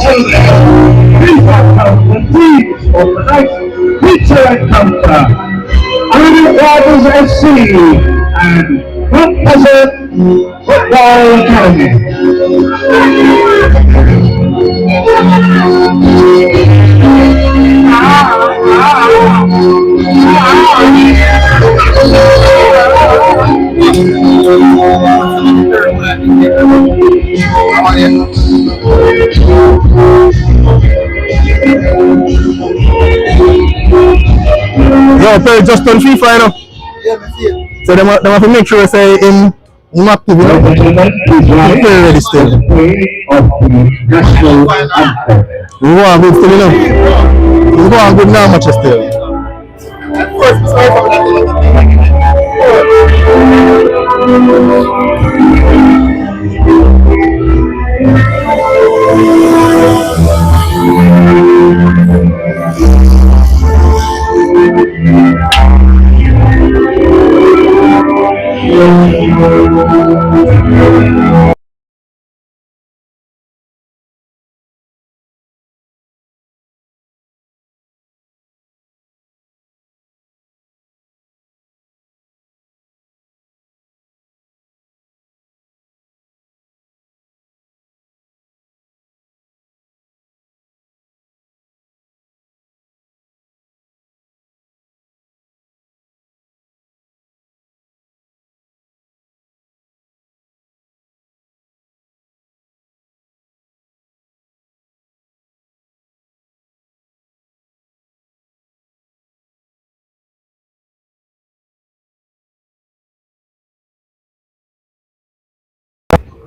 children, please welcome the teams for tonight's feature encounter. Arnett Gardens FC and Blockbuster Football Academy. Yo, play just on FIFA, you know? So they have to make sure say in active, you know? Play ready still. We go on good still, you know? We go on good now much still.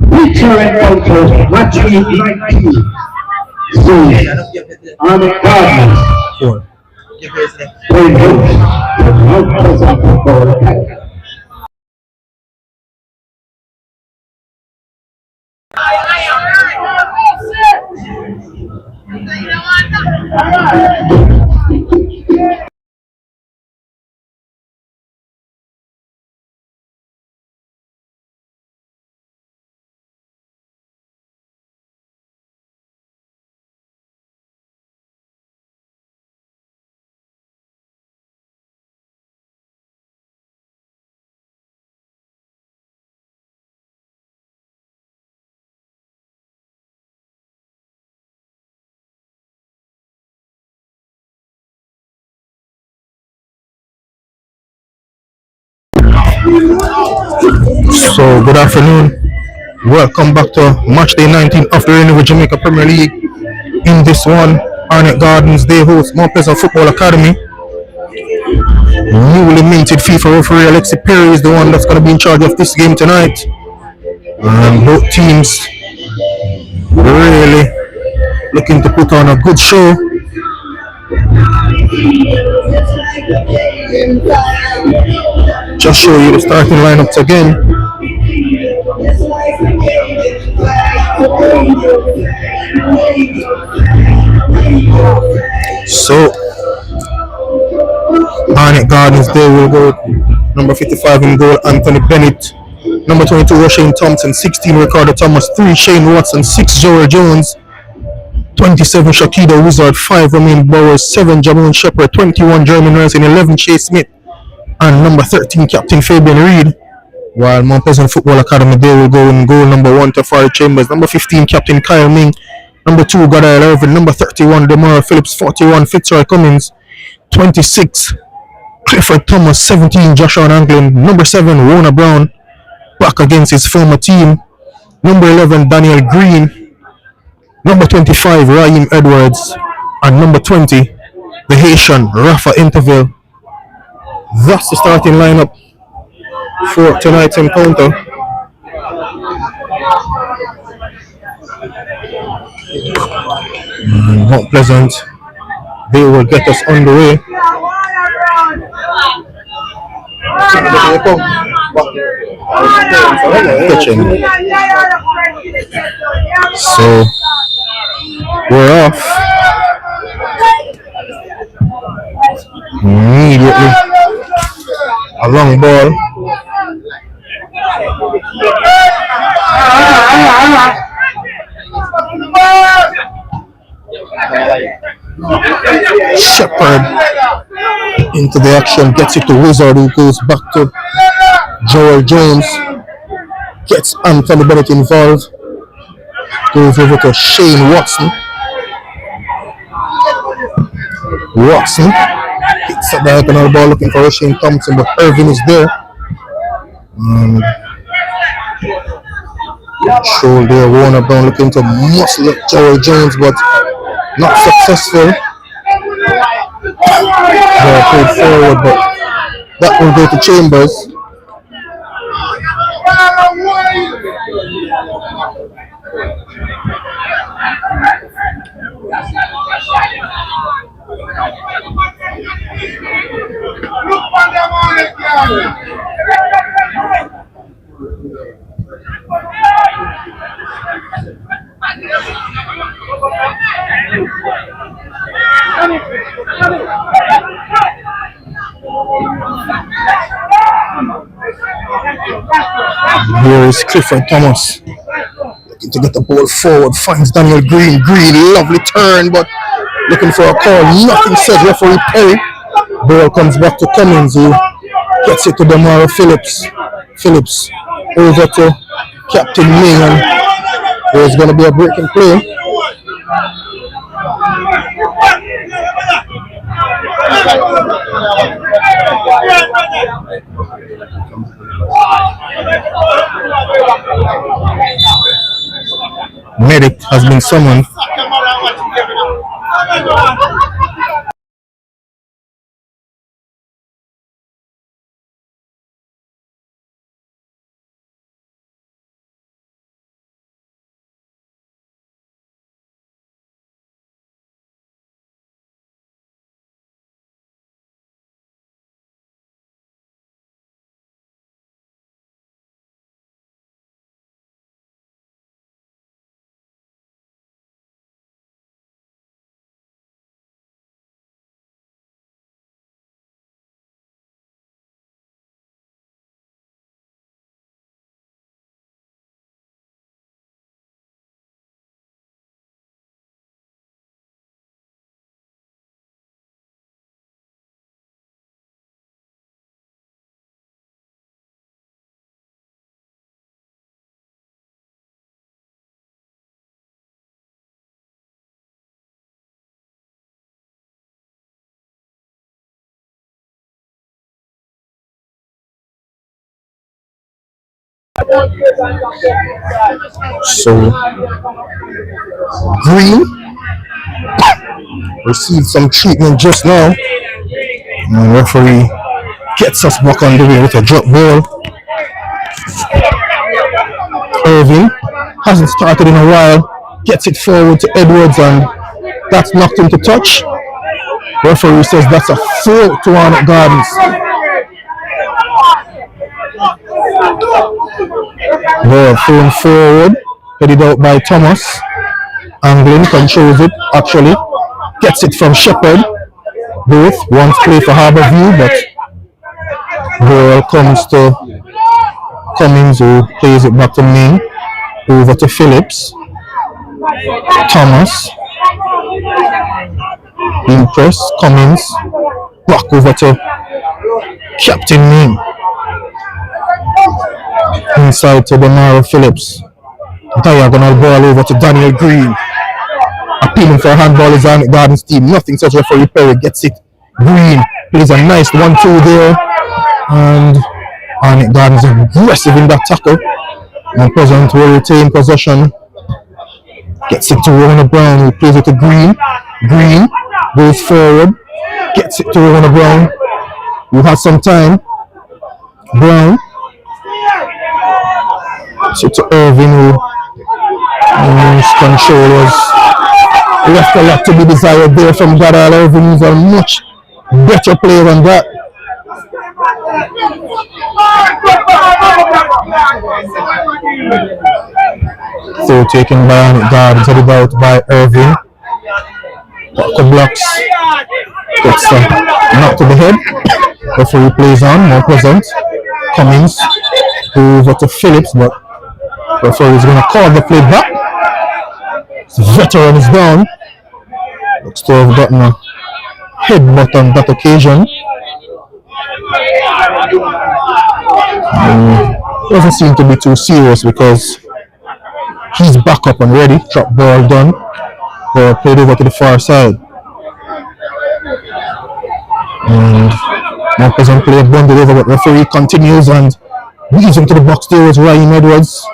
Feature encounters matching 19. Arnett Gardens playing host to Blockbuster Football Academy. So good afternoon. Welcome back to Matchday 19 of the Rivalry Jamaica Premier League. In this one, Arnett Gardens they host Mount Pleasant Football Academy. Newly minted FIFA referee Alexi Perry is the one that's going to be in charge of this game tonight. And both teams really looking to put on a good show. Just show you the starting lineups again. So Arnett Gardens they will go number 55 in goal Anthony Bennett, number 22 Roshane Thompson, 16 Ricardo Thomas, 3 Shane Watson, 6 Joel Jones, 27 Shakida Wizard, 5 Romain Bowers, 7 Jamon Shepherd, 21 Jeremy Nelson, 11 Chase Smith, and number 13 Captain Fabian Reed. While Mount Pleasant Football Academy they will go in goal number 1 Tafari Chambers, number 15 Captain Kyle Ming, number 2 Goddard Irvin, number 31 Demara Phillips, 41 Fitzroy Cummins, 26 Clifford Thomas, 17 Joshua Anglin, number 7 Rona Brown back against his former team, number 11 Daniel Green, number 25 Raheem Edwards, and number 20 the Haitian Rafa Interville. That's the starting lineup for tonight's encounter. And Mount Pleasant they will get us on the way. So we're off immediately. A long ball. Shepard into the action, gets it to Wizard, who goes back to Joel Jones, gets Anthony Bennett involved, goes over to Shane Watson. Watson picks up the diagonal ball looking for Shane Thompson, but Irvin is there. Shoulder, Warner Brown looking to muscle up Joel Jones, but not successful. They played forward, but that will go to Chambers. Here is Clifford Thomas looking to get the ball forward, finds Daniel Green. Green, lovely turn, but looking for a call. Nothing said. Referee Perry. Ball comes back to Cummins, who gets it to Damara Phillips. Phillips over to Captain Ming, and there's going to be a breaking play. Medic has been summoned. So Green received some treatment just now, and the referee gets us back on the way with a drop ball. Irving hasn't started in a while, gets it forward to Edwards, and that's knocked into touch. Referee says that's a foul to Arnett Gardens. Ball thrown forward, headed out by Thomas. Anglin controls it, actually gets it from Shepard. Both wants play for Harborview, but ball comes to Cummins, who plays it back to Ming. Over to Phillips. Thomas being pressed. Cummins back over to Captain Ming. Inside to Damara Phillips. Diagonal ball over to Daniel Green. Appealing for a handball is Arnett Gardens team. Nothing, such referee Perry gets it. Green plays a nice 1-2 there. And Arnett Gardens aggressive in that tackle. And President will retain possession. Gets it to Rona Brown, who plays it to Green. Green goes forward. Gets it to Rona Brown, who has some time. Brown. So to Irvin, who control was left a lot to be desired there from Gadal. Irvin is a much better player than that. So taken by Arnett Gardens, headed out by Irvin. Couple blocks. Gets knocked to the head. Referee plays on, more present. Cummins over to Phillips, but referee is going to call the play back. The veteran is down. Looks to have gotten a headbutt on that occasion. Doesn't seem to be too serious because he's back up and ready. Drop ball done. Ball played over to the far side. And Marcus and play bundled over, but referee continues and leads him to the box. There was Ryan Edwards.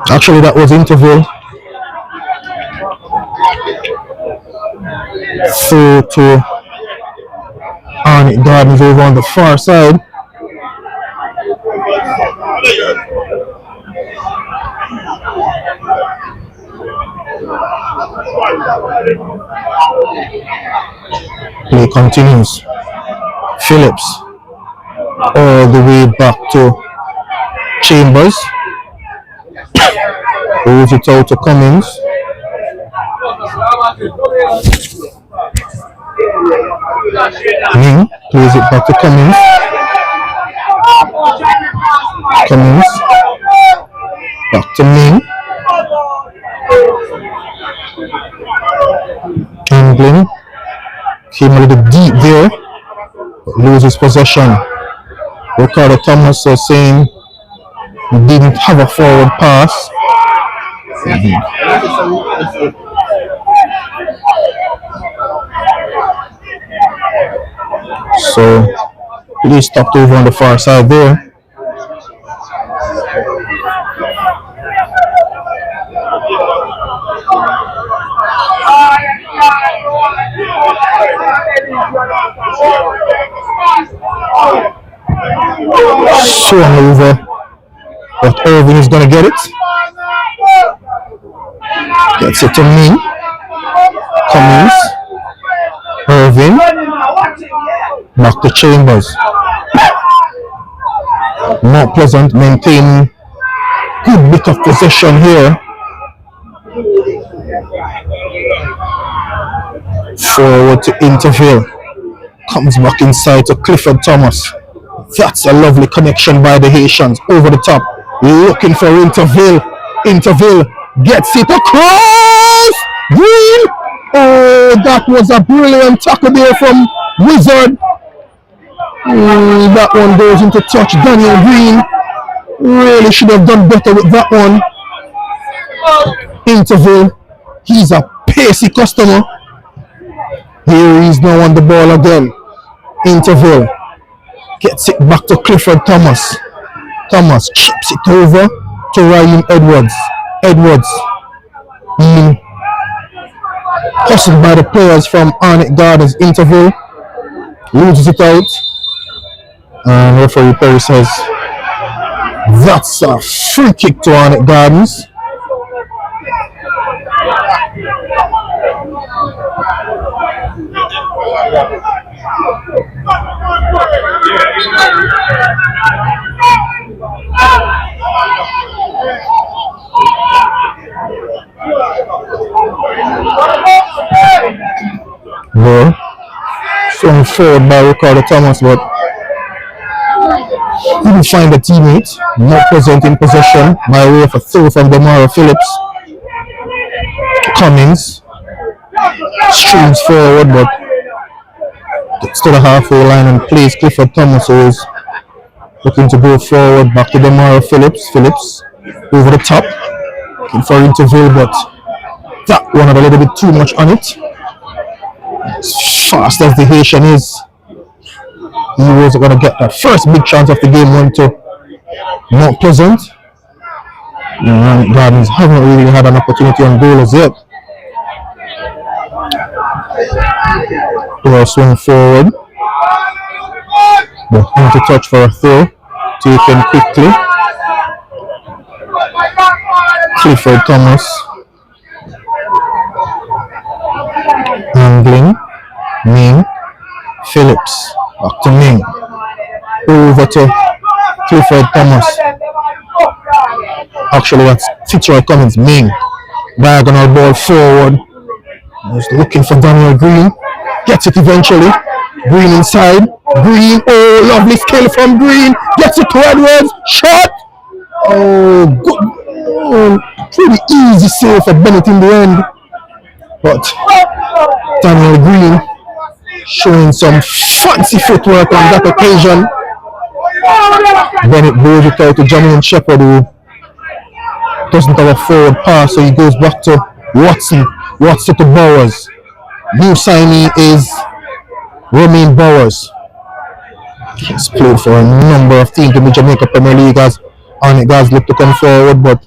Actually, that was interval. Through to Arnett Gardens over on the far side. Play continues. Phillips all the way back to Chambers. Moves it out to Cummings. Ming plays it back to Cummings. Cummings back to Ming. England came a little deep there, but loses possession. Ricardo Thomas was saying he didn't have a forward pass. So he stopped over on the far side there. Swung over, but Irving is going to get it. Gets it to me. Cummings. Irving. Back to Chambers. Not Pleasant maintaining good bit of possession here. Forward to Interville. Comes back inside to Clifford Thomas. That's a lovely connection by the Haitians. Over the top. Looking for Interville. Interville gets it across. Green. Oh, that was a brilliant tackle there from Wizard. That one goes into touch. Daniel Green really should have done better with that one. Interville. He's a pacey customer. Here he is now on the ball again. Interville gets it back to Clifford Thomas. Thomas chips it over to Ryan Edwards. Edwards being hustled by the players from Arnett Gardens. Interville loses it out. And referee Perry says that's a free kick to Arnett Gardens. Well, swung forward by Ricardo Thomas, but couldn't find a teammate. Not Present in possession by way of a throw from Demara Phillips. Cummings streams forward, but gets to the halfway line and plays Clifford Thomas, who is looking to go forward. Back to Demara Phillips. Phillips over the top, looking for Interville, but that one had a little bit too much on it. As fast as the Haitian is, he was going to get that first big chance of the game. Went to Mount Pleasant. And Gardens haven't really had an opportunity on goal as yet. Ball swung forward, but into touch for a throw, taken quickly. Clifford Thomas angling. Ming. Phillips back to Ming, over to Clifford Thomas. Actually, that's Fitzroy Cummings. Ming, diagonal ball forward. He's looking for Daniel Green. Gets it eventually. Green inside. Green. Oh, lovely skill from Green. Gets it to Edwards. Shot. Oh, good. Oh, pretty easy save for Bennett in the end. But Daniel Green showing some fancy footwork on that occasion. Then it goes it out to Jermaine Shepherd, who doesn't have a forward pass, so he goes back to Watson. Watson to Bowers. New signee is Romain Bowers. He's played for a number of teams in the Jamaica Premier League as Arnett Gardens look to come forward, but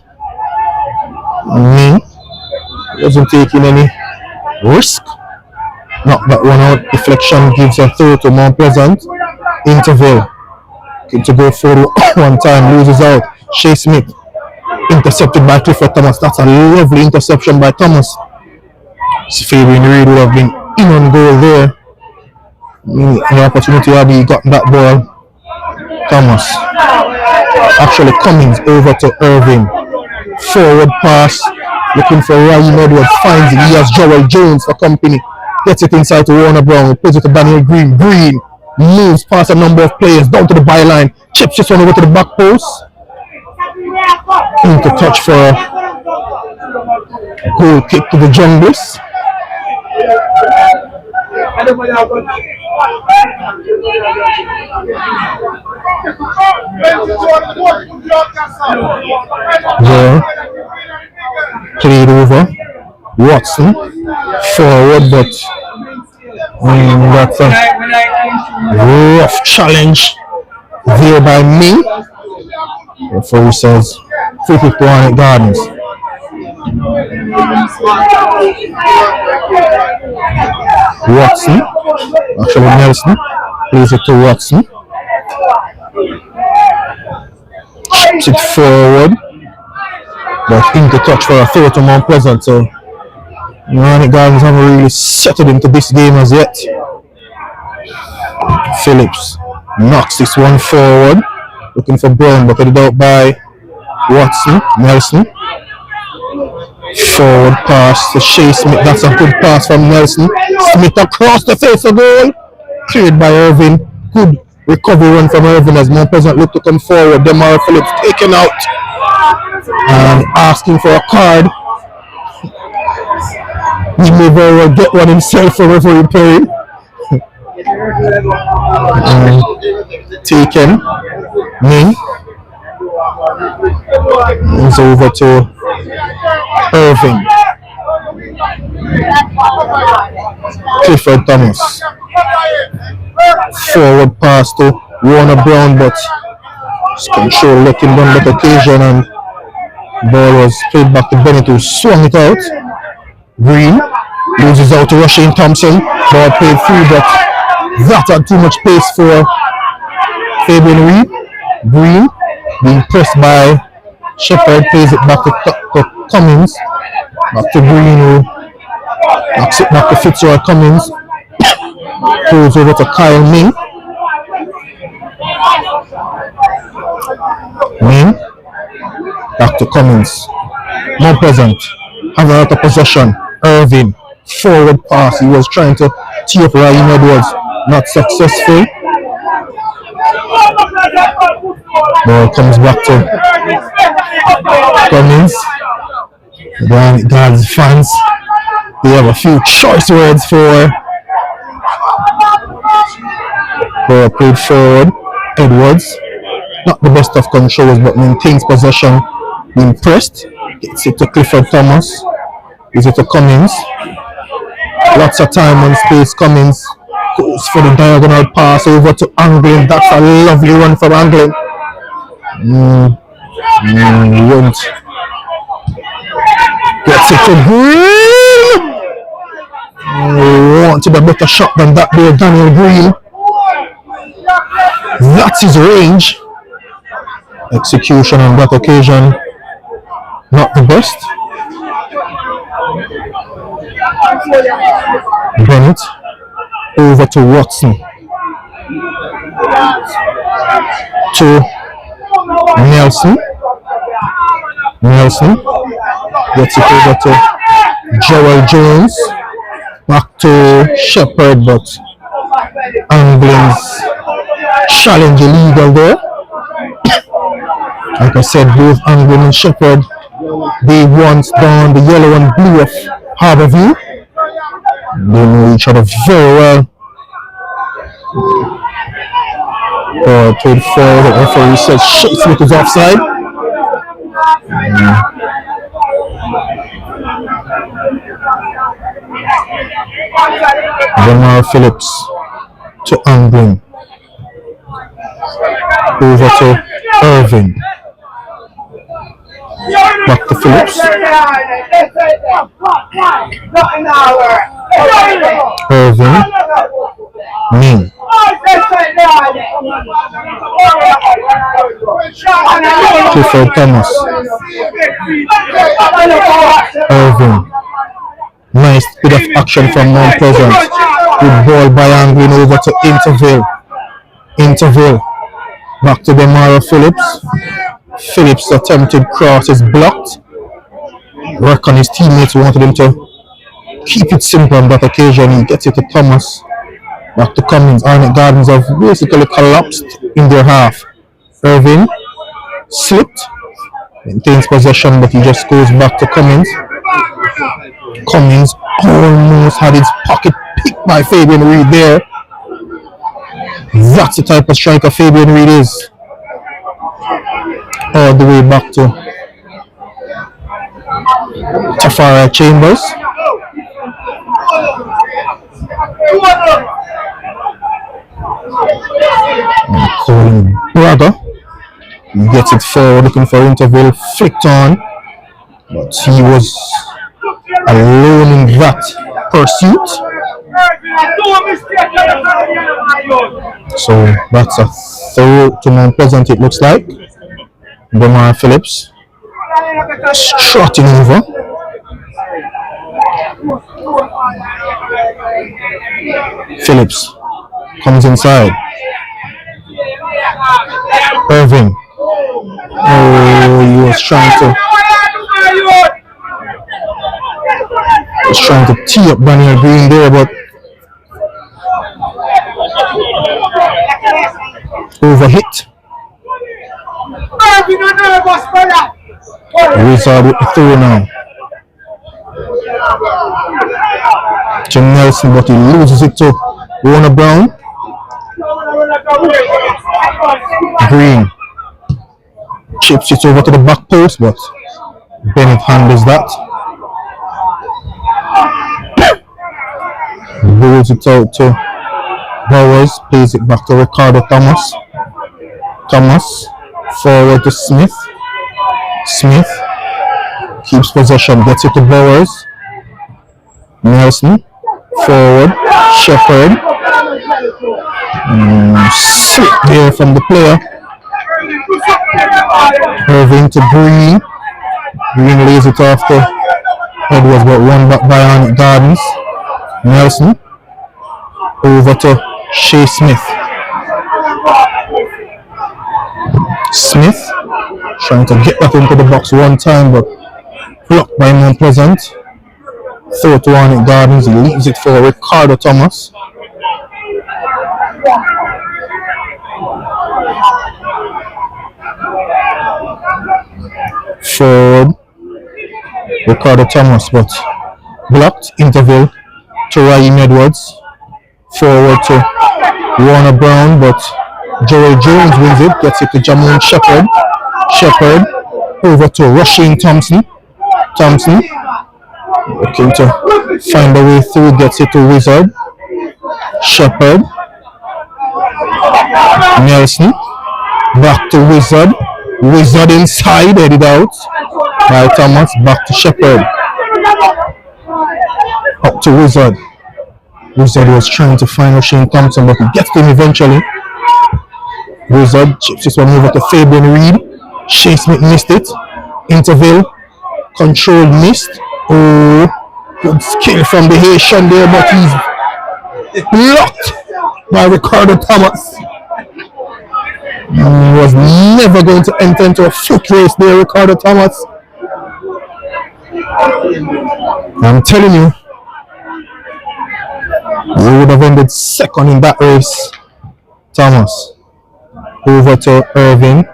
wasn't taking any risk. Knock that one out. Deflection gives a throw to Mount Pleasant. Interval. Good to go forward one time, loses out. Shea Smith intercepted by Clifford Thomas. That's a lovely interception by Thomas. Fabian Reid would have been in on goal there. The opportunity had he got that ball. Thomas. Actually Cummings over to Irving. Forward pass. Looking for Ryan Edwards. Finds it. He has Joel Jones for company. Gets it inside to Warner Brown. Plays it to Daniel Green. Green moves past a number of players down to the byline. Chips this one over to the back post. Into touch for a goal kick to the Junglers. Yeah. Played over. Watson forward, but that's a rough challenge there by me. Referee says free kick to Arnett Gardens. Watson, actually Nelson, plays it to Watson. Chips it forward, but into touch for a throw to Mount Pleasant. So Arnett Gardens haven't really settled into this game as yet. Phillips knocks this one forward, looking for Brown, but headed out by Watson. Nelson. Forward pass to Shea Smith. That's a good pass from Nelson. Smith across the face of goal. Cleared by Irving. Good recovery run from Irving as Mount Pleasant look to come forward. Demar Phillips taken out and asking for a card. He may very well get one himself for referee Perry. Taken. Me. It's over to Irving. Clifford Thomas. Forward pass to Warner Brown, but his control let him down that occasion, and ball was played back to Bennett, who swung it out. Green loses out to Rushing Thompson. Ball played through, but that had too much pace for Fabian Reid. Green being pressed by Shepherd, plays it back to Cummings. Back to Green, who knocks it back to Fitzroy. Cummings goes over to Kyle Ming. Back to Cummings. Mount Pleasant having out of possession. Irving, forward pass. He was trying to tee up Ryan Edwards. Not successful. Ball comes back to Cummings. The Gardens fans, they have a few choice words for played forward. Edwards, not the best of controls, but maintains possession. Being pressed, gets it to Clifford Thomas. Is it to Cummings? Lots of time on space. Cummings goes for the diagonal pass over to Anglin. That's a lovely run from Anglin. Won't. Gets it to Green. Wanted a better shot than that there, Daniel Green. That's his range. Execution on that occasion, not the best. Bennett over to Watson. To Nelson. Nelson gets it over to Joel Jones. Back to Shepherd, but Anglin's challenge illegal there. Like I said, both Anglin and Shepherd, they once donned the yellow and blue of Harborview. They know each other very well. Played forward. The referee says Shea Smith is offside. Jamar Phillips to Anglin. Over to Irvin. Back to Phillips. Irvin. Ning. Clifford Thomas. Irvin. Nice bit of action from Mount Pleasant. Good ball by Anglin over to Interville. Interville. Back to Demara Phillips. Phillips' attempted cross is blocked. Work on his teammates wanted him to keep it simple on that occasion. He gets it to Thomas. Back to Cummins. Arnett Gardens have basically collapsed in their half. Irvin slipped. Maintains possession, but he just goes back to Cummins. Cummins almost had his pocket picked by Fabian Reed there. That's the type of striker Fabian Reed is. All the way back to Tafari Chambers. Colin Braga gets it forward, looking for Interville, flicked on, but he was alone in that pursuit. So that's a throw to Mount Pleasant, it looks like. Demar Phillips strutting over. Phillips comes inside. Irving. Oh, he was trying to tee up Daniel Green there, but overhit. Wizard with the throw now to Nelson, but he loses it to Warner Brown. Green chips it over to the back post, but Bennett handles that. Rolls it out to Bowers, plays it back to Ricardo Thomas. Thomas forward to Smith. Smith keeps possession, gets it to Bowers. Nelson forward. Shepherd. Slip there from the player. Irving to Green. Green lays it off to Edwards, but one back by Arnett Gardens. Nelson over to Shea Smith. Smith trying to get that into the box one time, but blocked by Mount Pleasant. Throw to Arnett Gardens. He leaves it for Ricardo Thomas. Forward Ricardo Thomas, but blocked. Interval to Raheem Edwards. Forward to Warner Brown, but Joel Jones wins it, gets it to Jamon Shepherd. Shepherd over to Rushing Thompson. Thompson looking to find a way through, gets it to Wizard. Shepherd. Nelson back to Wizard. Wizard inside, headed out by Thomas. Back to Shepherd. Up to Wizard. Wizard was trying to find Rushing Thompson, but he gets to him eventually. Wizard chips this one over to Fabian Reed. Shea Smith missed it. Interville controlled, missed. Oh, good skill from the Haitian there, but he's blocked by Ricardo Thomas. He was never going to enter into a foot race there, Ricardo Thomas. I'm telling you, he would have ended second in that race. Thomas over to Irving.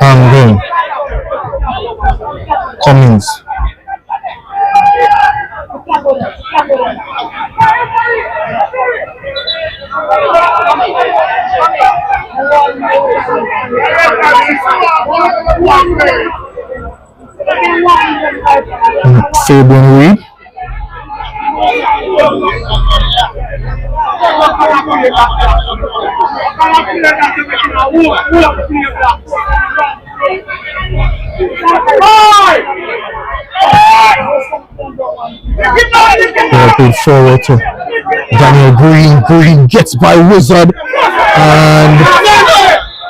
Angle. Cummins. Fabian Reed. Put forward to Daniel Green. Green gets by Wizard, and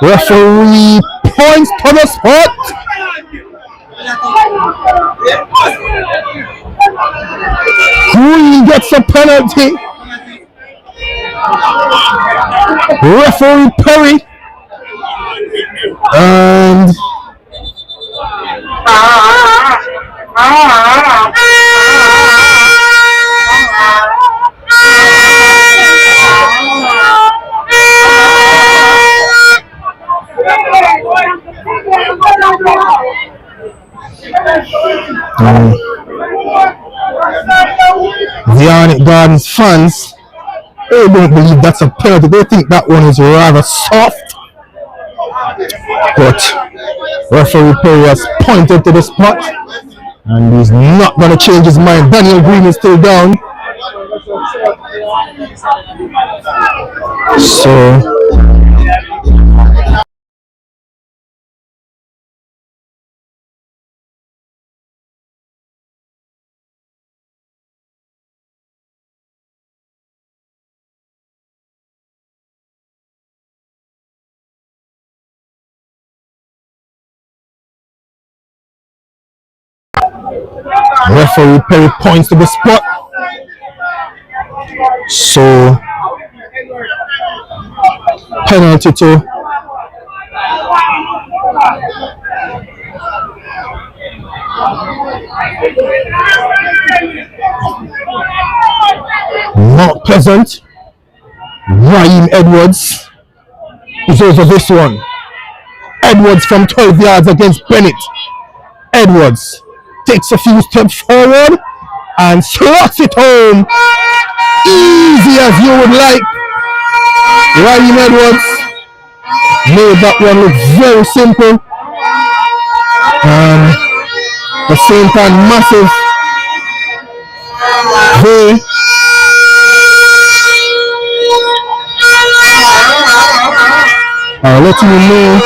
referee points to the spot. Green gets a penalty. Referee Perry, and the Arnett Gardens fans, they don't believe that's a penalty. They think that one is rather soft. But referee Perry has pointed to the spot, and he's not going to change his mind. Daniel Green is still down. So referee Perry points to the spot. So penalty to Mount Pleasant. Raheem Edwards is over this one. Edwards from 12 yards against Bennett. Edwards takes a few steps forward and slots it home. Easy as you would like. Raheem Edwards made that one look very simple, and at the same time massive. Wray letting you know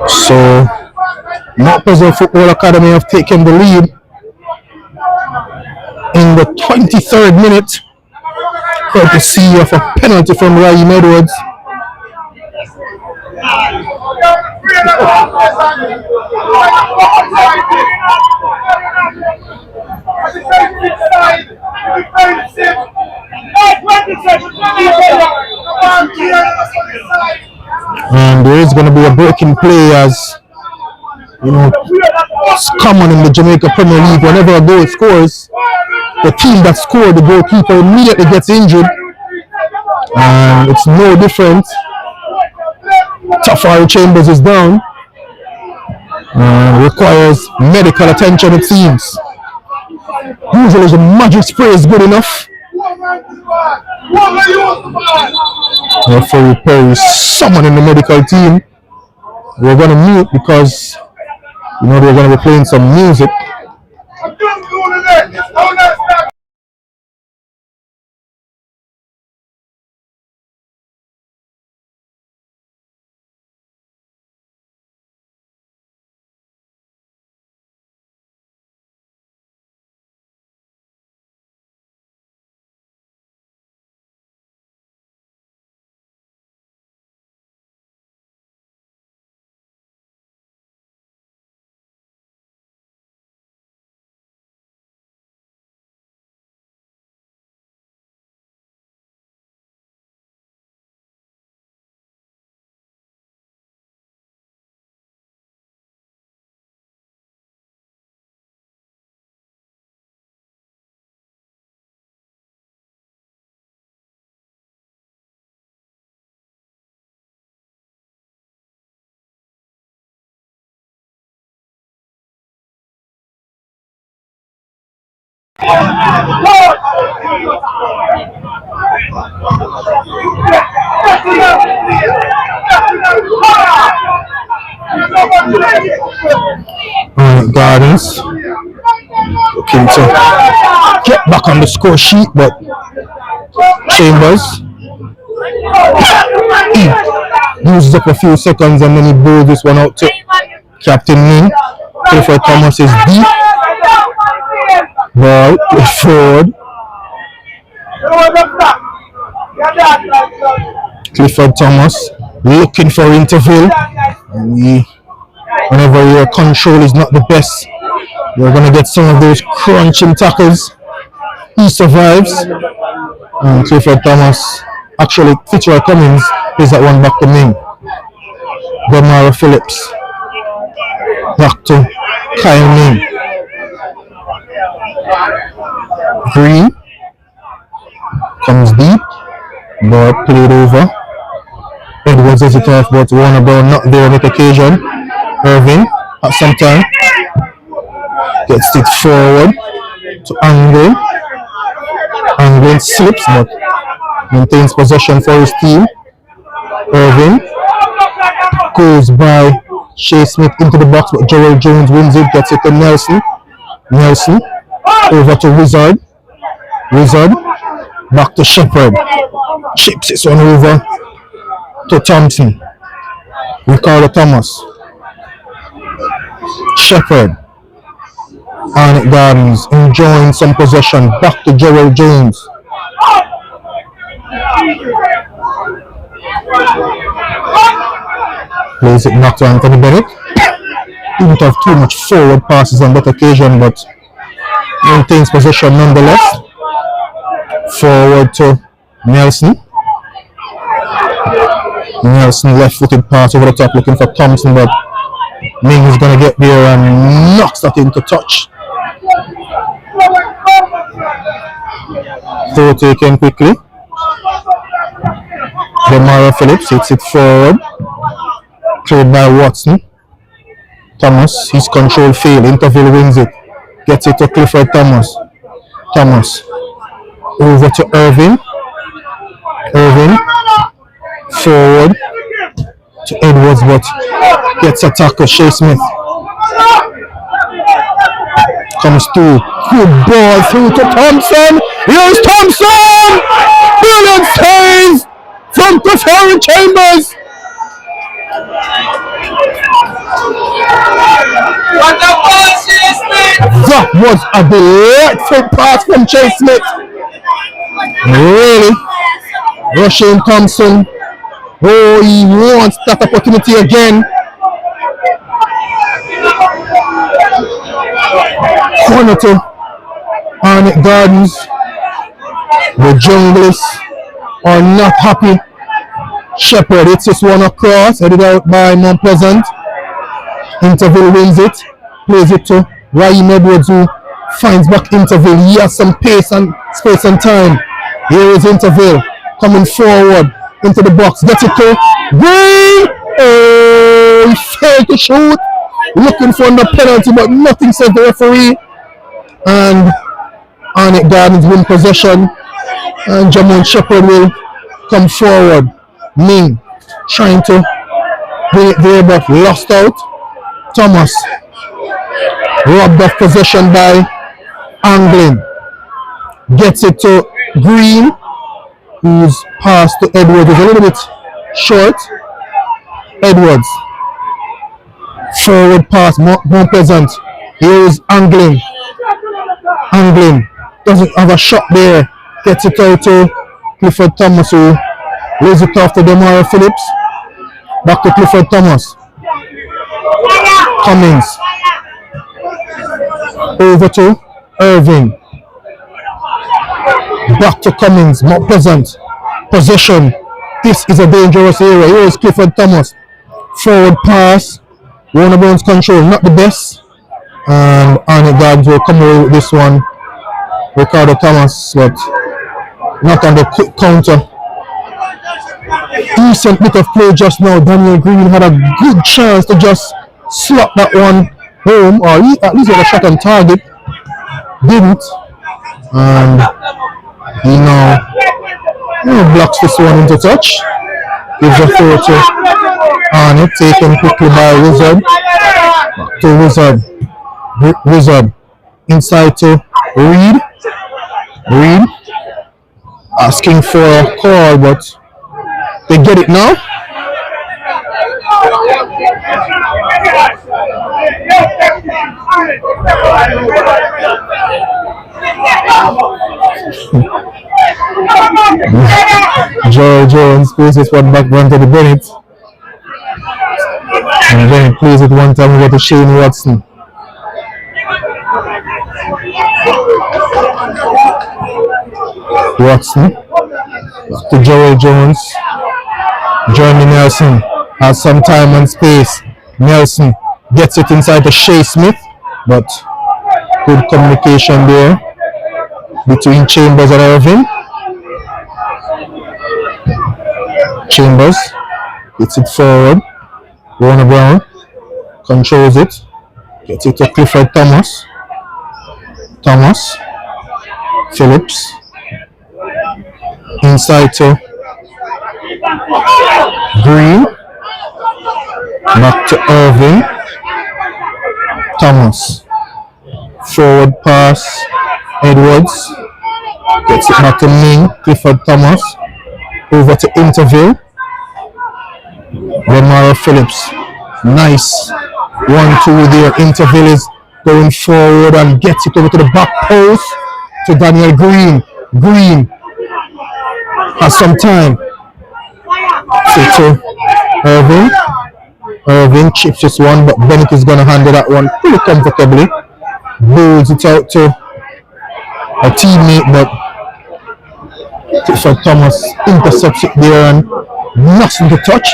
so Mount Pleasant Football Academy have taken the lead in the 23rd minute, courtesy of a penalty from Raheem Edwards. And there is going to be a breaking play, as you know, it's common in the Jamaica Premier League. Whenever a goal scores, the team that scored the goalkeeper immediately gets injured, and it's no different. Tafari Chambers is down, requires medical attention, it seems. Usually the magic spray is good enough. Referee Perry is summoning the medical team. We're going to mute because they're going to be playing some music. Arnett Gardens looking to get back on the score sheet, but Chambers uses up a few seconds and then he blows this one out to Captain Ming. Clifford Thomas is deep. Ball forward. Clifford Thomas looking for interval. Whenever your control is not the best, you're going to get some of those crunching tackles. He survives. And Clifford Thomas, actually, Fitzroy Cummings is that one back to Ming. Demara Phillips. Back to Kyle Ming. Green comes deep. Ball played over. Edwards is it off, but Warner Brown not there on that occasion. Irving at some time gets it forward to Angle. Angle slips but maintains possession for his team. Irving goes by Shea Smith into the box, but Gerald Jones wins it, gets it to Nelson. Nelson over to Wizard. Wizard back to Shepherd. Chips this one over to Thompson. Ricardo Thomas. Shepherd. Arnett Gardens enjoying some possession. Back to Gerald Jones. Plays it back to Anthony Bennett. Didn't have too much forward passes on that occasion, but maintains possession nonetheless. Forward to Nelson. Nelson left-footed pass over the top looking for Thompson, but Ming is going to get there and knocks that into touch. Throw taken quickly. Demara Phillips hits it forward. Played by Watson. Thomas, his control failed. Interville wins it. Gets it to Clifford Thomas. Thomas. Over to Irving. Irving. Forward to Edwards, but gets a tackle. Shea Smith comes through. Good ball through to Thompson. Here's Thompson! Brilliant save from Clifford Chambers. That was a delightful pass from Shea Smith. Really rushing Thompson. Oh, he wants that opportunity again. Corner to Arnett Gardens. The Junglers are not happy. Shepherd hits this one across, headed out by Mount Pleasant. Interville wins it, plays it to Raheem Edwards, who finds back Interville. He has some pace and space and time. Here is Interville coming forward into the box, gets it to Wray. Oh, he failed to shoot, looking for the penalty, but nothing says the referee. And Arnett Gardens win possession, and Jamon Shepherd will come forward. Ming trying to bring it there, but lost out. Thomas robbed of possession by Anglin. Gets it to Green, whose pass to Edwards is a little bit short. Edwards. Forward pass, more pleasant. Here is Anglin. Anglin doesn't have a shot there. Gets it out to Clifford Thomas, who lays it off to Demara Phillips. Back to Clifford Thomas. Cummings. Over to Irving. Back to Cummings. More pleasant. Possession. This is a dangerous area. Here is Clifford Thomas. Forward pass. Warner Brown's control, not the best. And Arnett Gardens will come away with this one. Ricardo Thomas, but not on the quick counter. Decent bit of play just now. Daniel Green had a good chance to just slot that one home, or he at least had a shot on target. Didn't. And he now blocks this one into touch. Gives a throw to Arnett, taken quickly by Wizard. To Wizard. Wizard. Inside to Reed. Reed. Asking for a call, but they get it now. Joe Jones plays this one back one to the Bennett. And Bennett plays it one time over to Shane Watson. Watson to Joel Jones. Jeremy Nelson has some time and space. Nelson gets it inside to Shea Smith, but good communication there between Chambers and Irving. Chambers gets it forward. Warner Brown controls it. Gets it to Clifford Thomas. Thomas. Phillips. Inside to Green. Back to Irving. Thomas. Forward pass. Edwards. Gets it back to Ming. Clifford Thomas. Over to Interville. Romaro Phillips. Nice 1-2 there. Interville is going forward and gets it over to the back post to Daniel Green. Green has some time. To Irving. Irving chips this one, but Bennett is going to handle that one pretty comfortably. Bowls it out to a teammate, but Clifford Thomas intercepts it there and nothing to touch.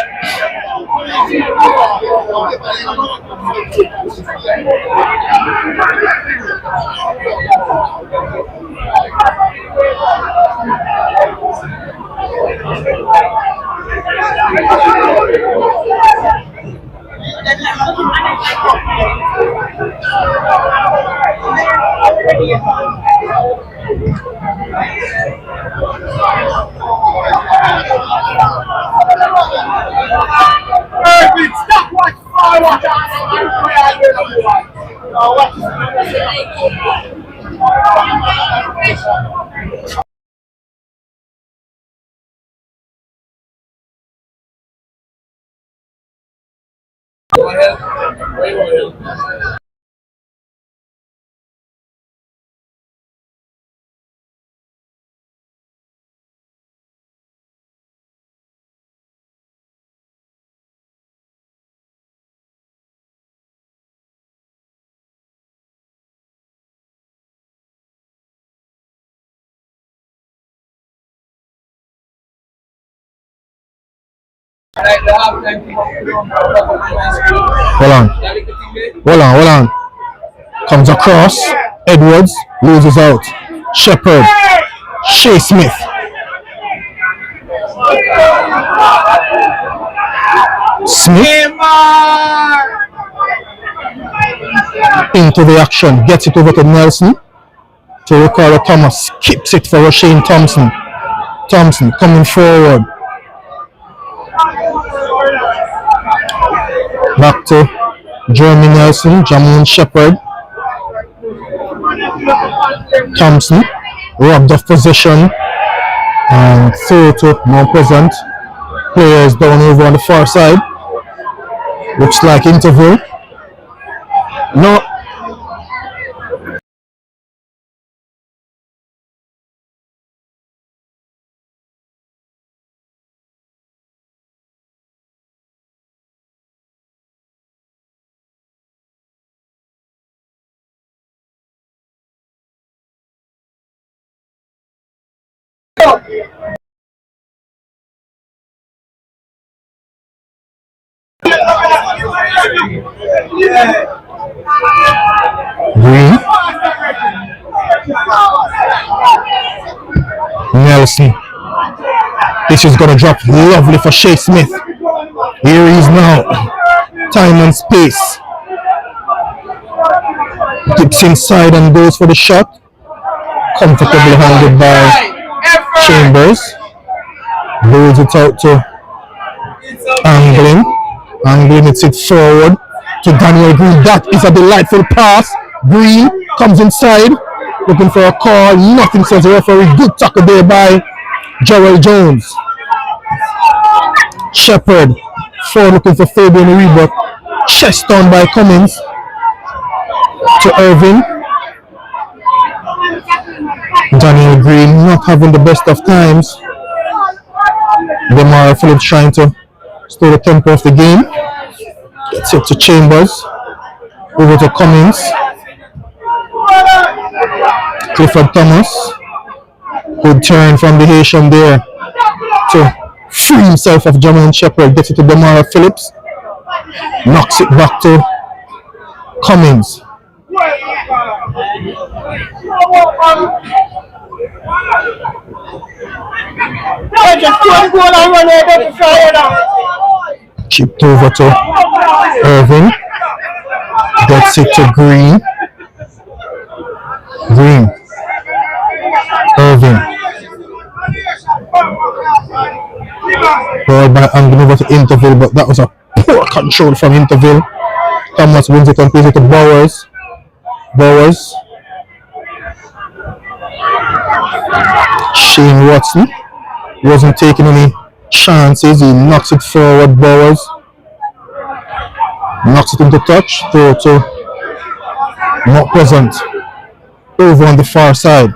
Hold on. Comes across. Edwards loses out. Shepherd. Shea Smith. Smith into the action. Gets it over to Nelson. To Ricardo Thomas. Keeps it for Shane Thompson. Thompson coming forward. Back to Jeremy Nelson, Jamoon Shepherd. Thompson robbed of possession and throw to Mount Pleasant. Players down over on the far side. Looks like Interville. No. Green. Nelson. This is gonna drop lovely for Shea Smith. Here he is now. Time and space. Dips inside and goes for the shot. Comfortably handled by Chambers. Rolls it out to Anglin. Anglin hits it forward to Daniel Green. That is a delightful pass. Green comes inside, looking for a call. Nothing, says the referee. Good tackle there by Joel Jones. Shepherd forward looking for Fabian Reebok. Chest down by Cummins to Irving. Daniel Green not having the best of times. Demar Phillips trying to slow the tempo of the game. Gets it to Chambers. Over to Cummins. Clifford Thomas. Good turn from the Haitian there to free himself of Jermaine Shepherd. Gets it to Demar Phillips. Knocks it back to Cummins. Chipped over to Irving. Gets it to Green. Green. Irving. Ball by Anglin over to Interville, but that was a poor control from Interville. Thomas wins it and plays it to Bowers. Bowers. Shane Watson wasn't taking any chances. He knocks it forward. Bowers knocks it into touch. Throw to Not Present over on the far side.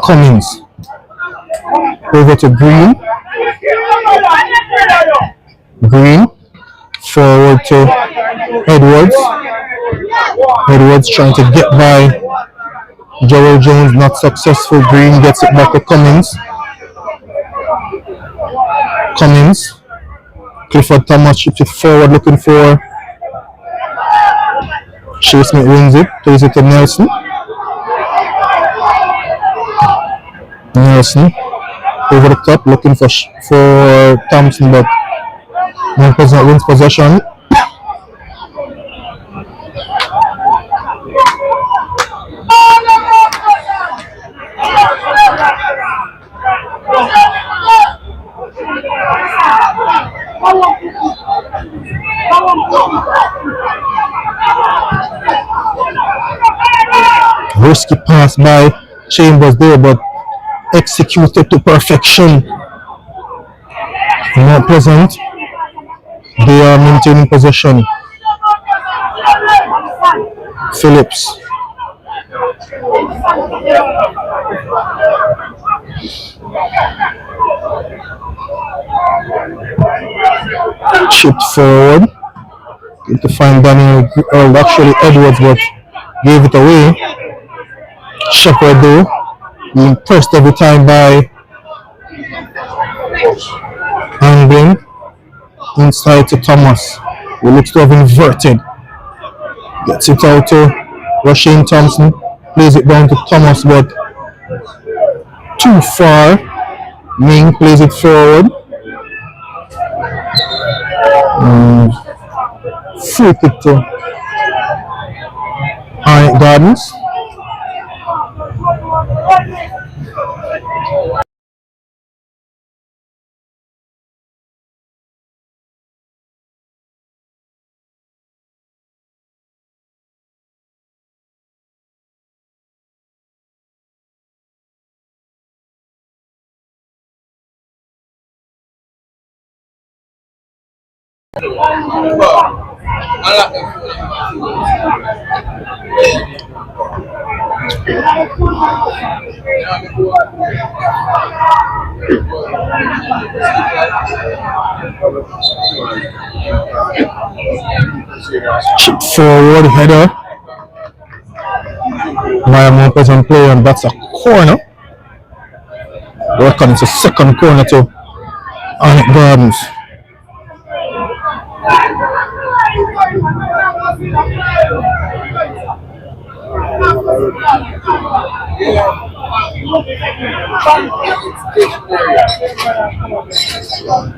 Cummins over to Green. Green forward to Edwards. Edwards trying to get by Joel Jones, not successful. Green gets it back to Cummins. Cummins. Clifford Thomas ships it forward looking for Shea Smith, wins it, plays it to Nelson. Nelson over the top looking for Thompson, but Mount Pleasant wins possession. Risky pass by Chambers there, but executed to perfection. Not Pleasant. They are maintaining possession. Phillips. Chipped forward. Going to find Daniel, actually Edwards, but gave it away. Shepherd though, being pressed every time by Anglin. Inside to Thomas, who looks to have inverted. Gets it out to Rasheen Thompson. Plays it down to Thomas, but too far. Ming plays it forward. Free kick to Arnett Gardens. Chip forward header by a Mount Pleasant player, and that's a corner. Welcome, it's a second corner to Arnett Gardens.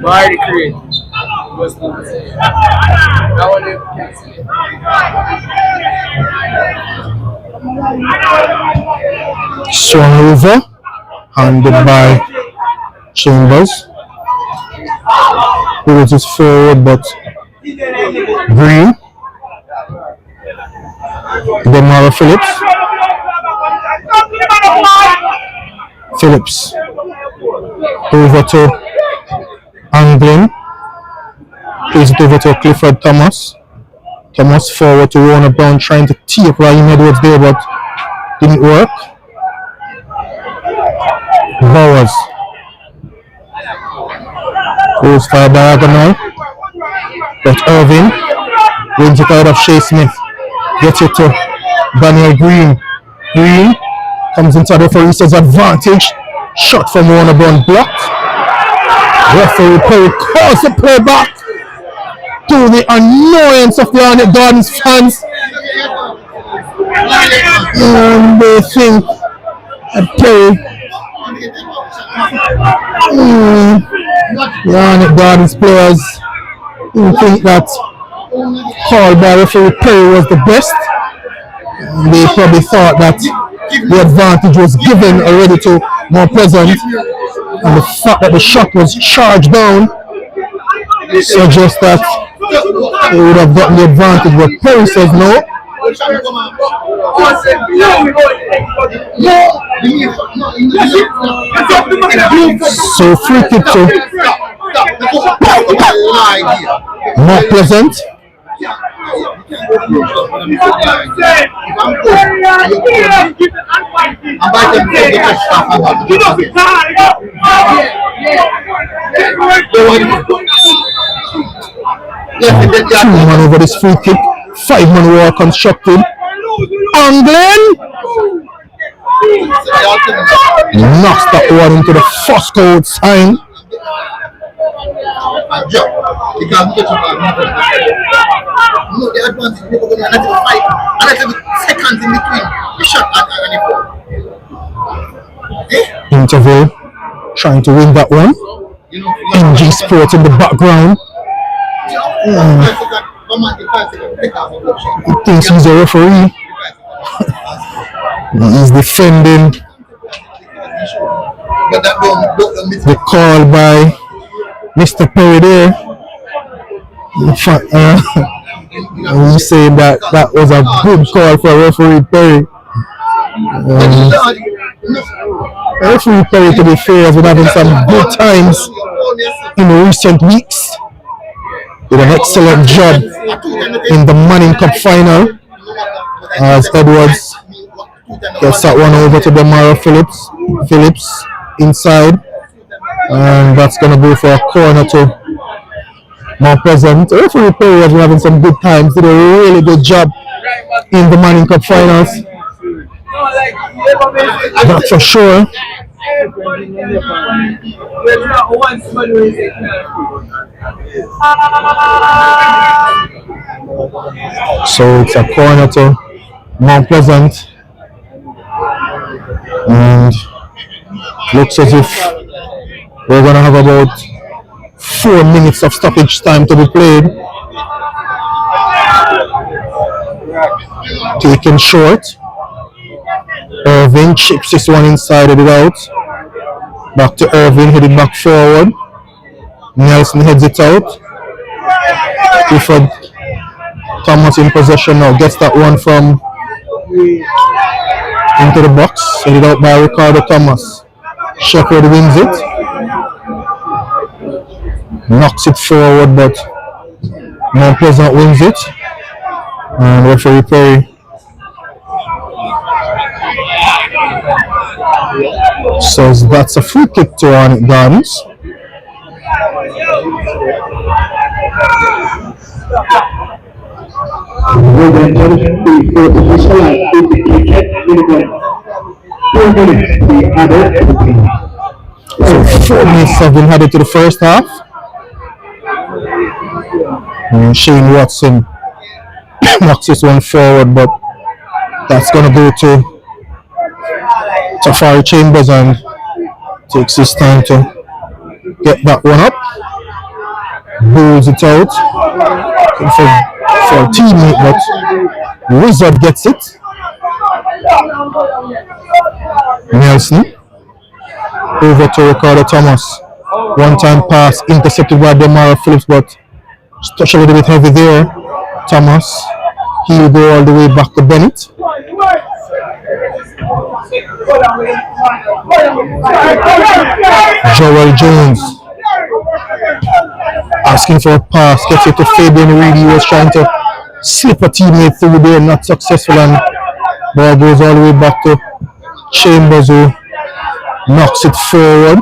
Already created. Swung over, handed by Chambers. It is forward, but Green. Demara Phillips. Phillips over to Anglin. Plays it over to Clifford Thomas. Thomas forward to Rona Brown, trying to tee up Ryan Edwards there, but didn't work. Bowers goes for a diagonal, but Irving wins it out of Shea Smith. Gets it to Daniel Green. Green comes inside the referee's advantage. Shot from Warner Brown blocked. Referee Perry calls the play back, to the annoyance of the Arnett Gardens fans. And they think that Perry, the Arnett Gardens players think that call by referee Perry was the best. They probably thought that the advantage was given already to Mount Pleasant, and the fact that the shot was charged down suggests that they would have gotten the advantage, but Perry says no. So free kick to Mount Pleasant. Two-man over this free kick. 5-man war constructed. Anglin knocks that one into the first court sign. Interval trying to win that one. NG Sports in the background. He thinks he's a referee. He's defending the call by Mr. Perry there. In fact, we say that that was a good call for referee Perry. Referee Perry, to be fair, has been having some good times in recent weeks. Did an excellent job in the Manning Cup final as Edwards gets that one over to Demara Phillips. Phillips inside, and that's going to go for a corner to Mount Pleasant. Referee Perry has been having some good times. Did a really good job in the Manning Cup finals. That's for sure. So it's a corner to Mount Pleasant, and looks as if we're going to have about 4 minutes of stoppage time to be played. Taken short. Irving chips this one inside, headed out. Back to Irving, headed back forward. Nelson heads it out. Clifford Thomas in possession now, gets that one from into the box, headed out by Ricardo Thomas. Shepherd wins it. Knocks it forward, but Mount Pleasant wins it. And referee Perry says that's a free kick to Arnett Gardens. Before the official has indicated minimum 2 minutes to be added to the game. So 4 minutes have been added to the first half. And Shane Watson knocks this one forward, but that's going to go to Tafari Chambers and takes his time to get that one up. Bowls it out. For a teammate, but Wizard gets it. Nelson. Over to Ricardo Thomas. One time pass intercepted by Demara Phillips, but touched a little bit heavy there. Thomas. He'll go all the way back to Bennett. Joel Jones asking for a pass, gets it to Fabian Reed. He was trying to slip a teammate through there, not successful, and ball goes all the way back to Chambers, who knocks it forward.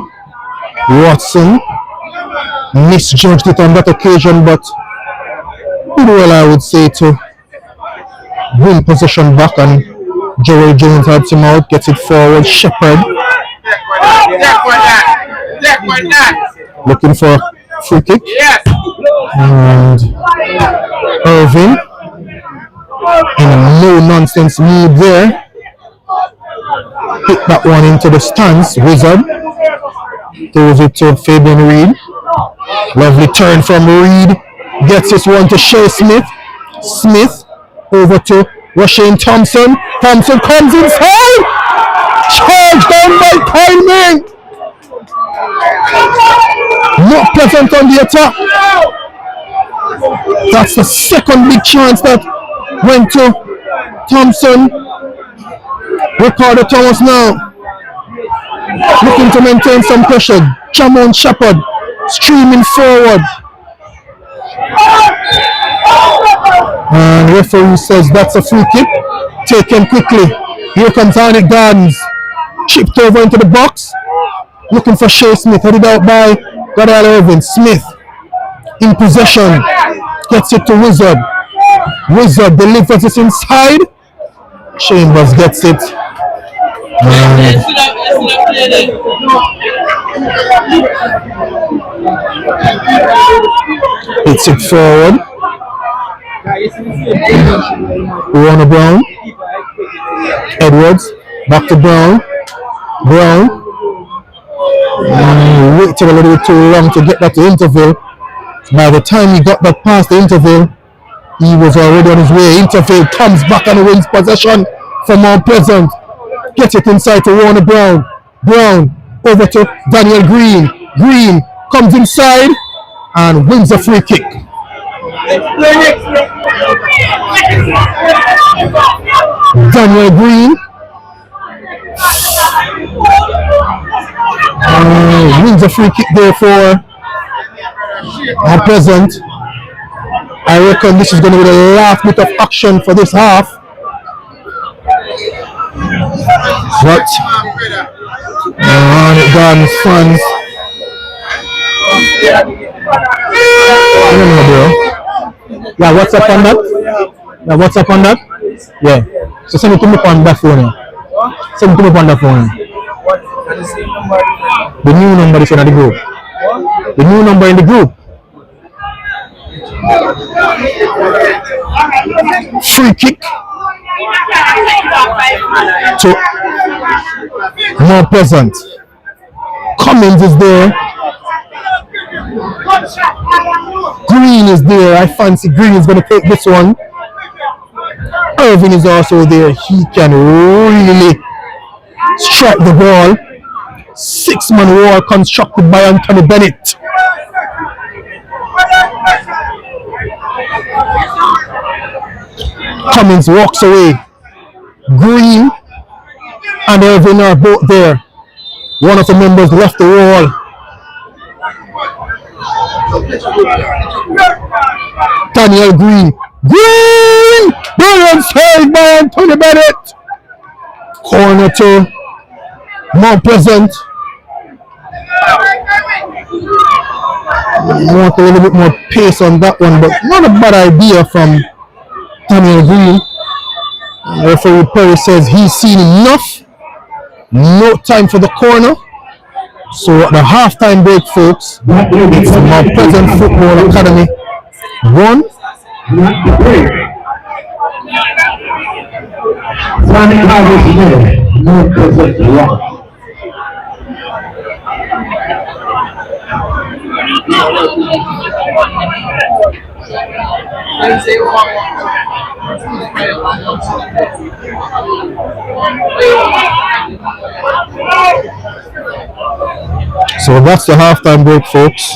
Watson misjudged it on that occasion, but did well, I would say, to win possession back, and Joel Jones helps him out, gets it forward. Shepherd looking for a free kick. And Irving in a no-nonsense move there. Hit that one into the stands. Wizard throws it to Fabian Reed. Lovely turn from Reed. Gets this one to Shea Smith. Smith over to Rushane Thompson. Thompson comes inside. Charged down by Kyle. Not pleasant on the attack. That's the second big chance that went to Thompson. Ricardo Thomas now looking to maintain some pressure. Jamon Shepherd streaming forward. And referee says that's a free kick. Taken quickly. Here comes Arnett Gardens. Chipped over into the box. Looking for Shea Smith. Headed out by Goddard Irving. Smith in possession. Gets it to Wizard. Wizard delivers it inside. Chambers gets it. Hits it forward. Warner Brown. Edwards. Back to Brown. Brown. Waited a little bit too long to get that to Interville. By the time he got that past the Interville, he was already on his way. Interville comes back and wins possession for Mount Pleasant. Gets it inside to Warner Brown. Brown over to Daniel Green. Green comes inside and wins a free kick. Daniel Green wins a free kick there for Mount Pleasant. I reckon this is going to be the last bit of action for this half. But Arnett Gardens fans, I don't know, bro. Yeah, what's up on that? Yeah, what's up on that? Yeah. So send it to me on that phone. Send it to me on that phone. The new number is in the group. The new number in the group. Free kick to Mount Pleasant. Cummins is there. Green is there. I fancy Green is going to take this one. Irving is also there. He can really strike the ball. 6-man wall constructed by Anthony Bennett. Cummins walks away. Green and Irving are both there. One of the members left the wall. Daniel Green. Green! Brilliant save by Anthony Bennett. Corner to Mount Pleasant. Want a little bit more pace on that one, but not a bad idea from Daniel Green. Referee Perry says he's seen enough. No time for the corner. So at the halftime break, folks, it's the Mount Pleasant Football Academy 1. So that's the halftime break, folks.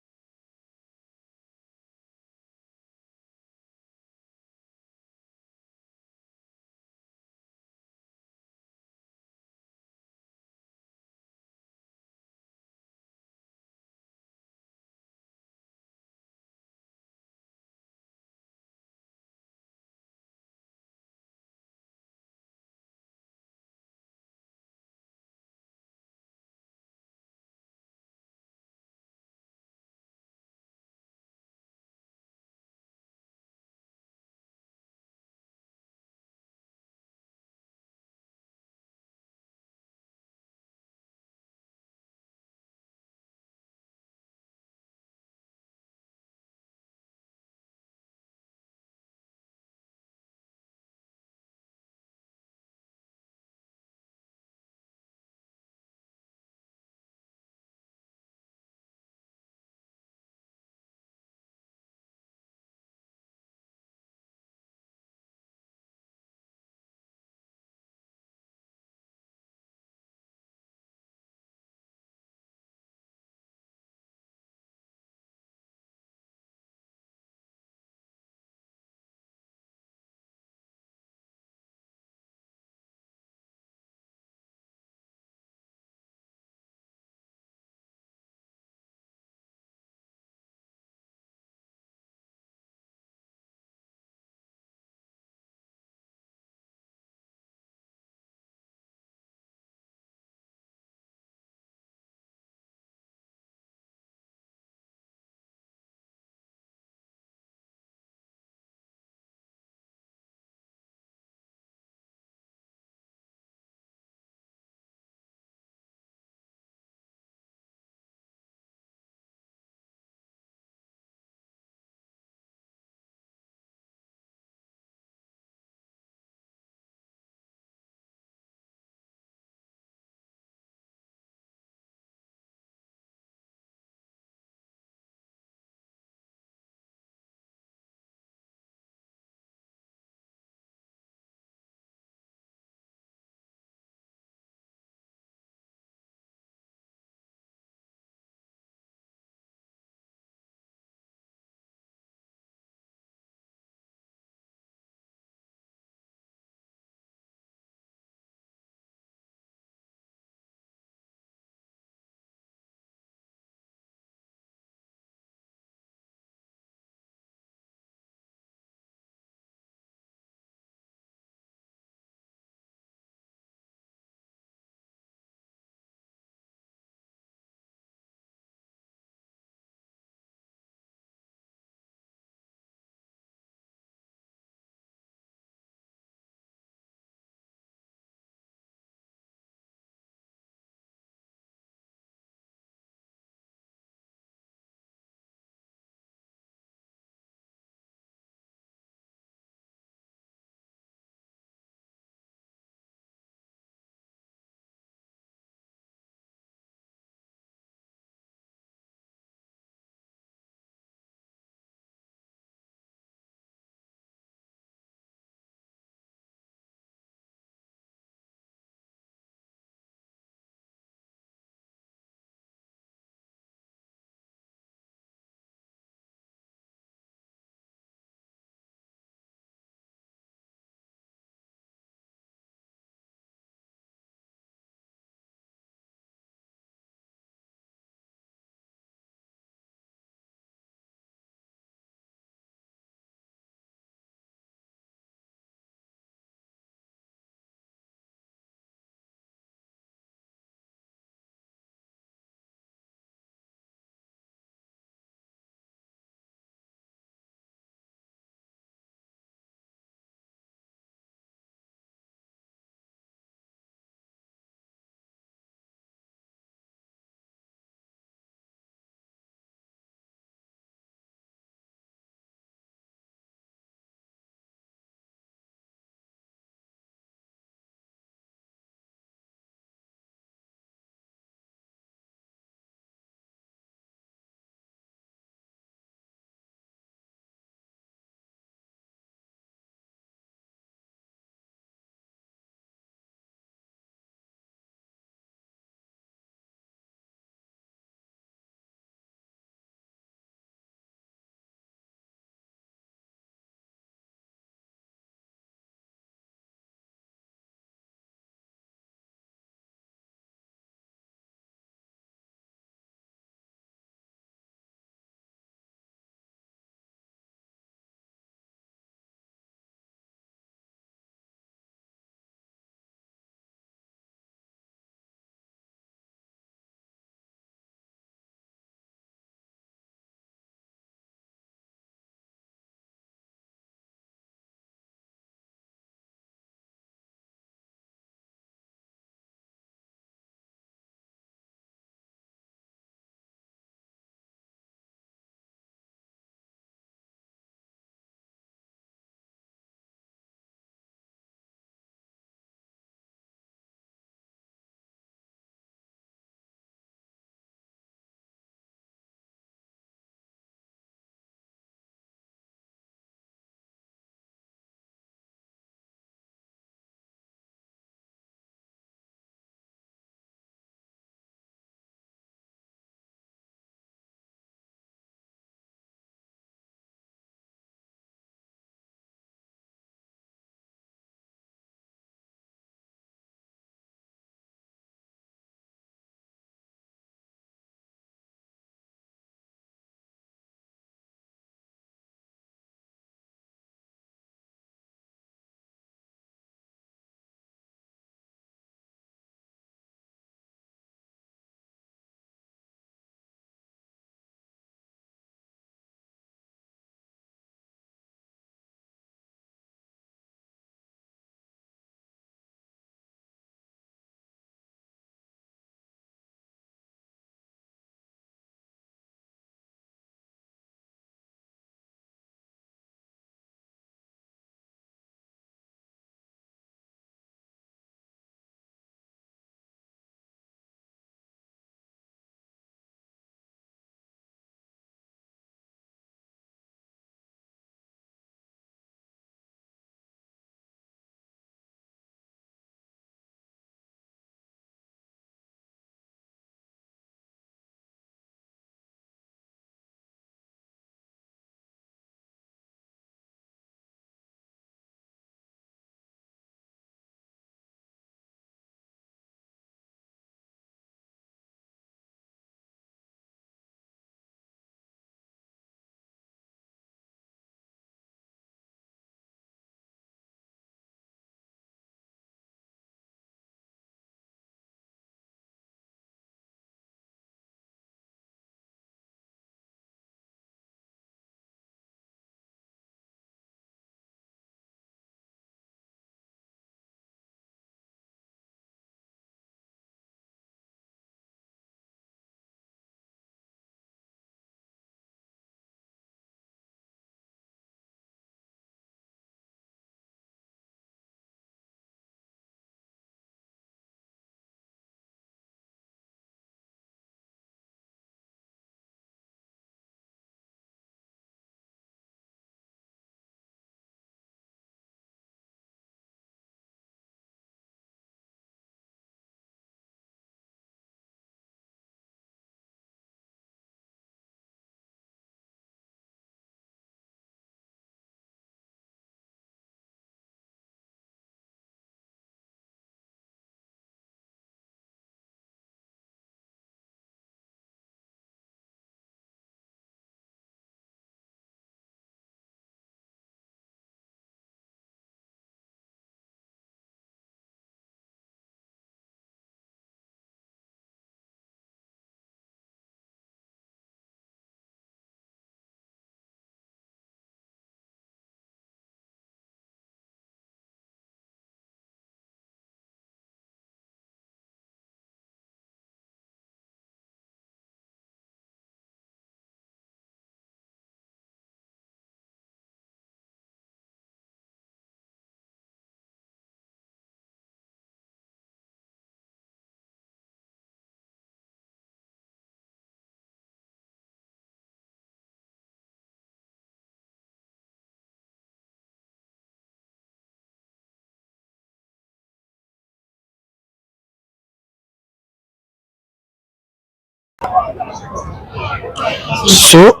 So,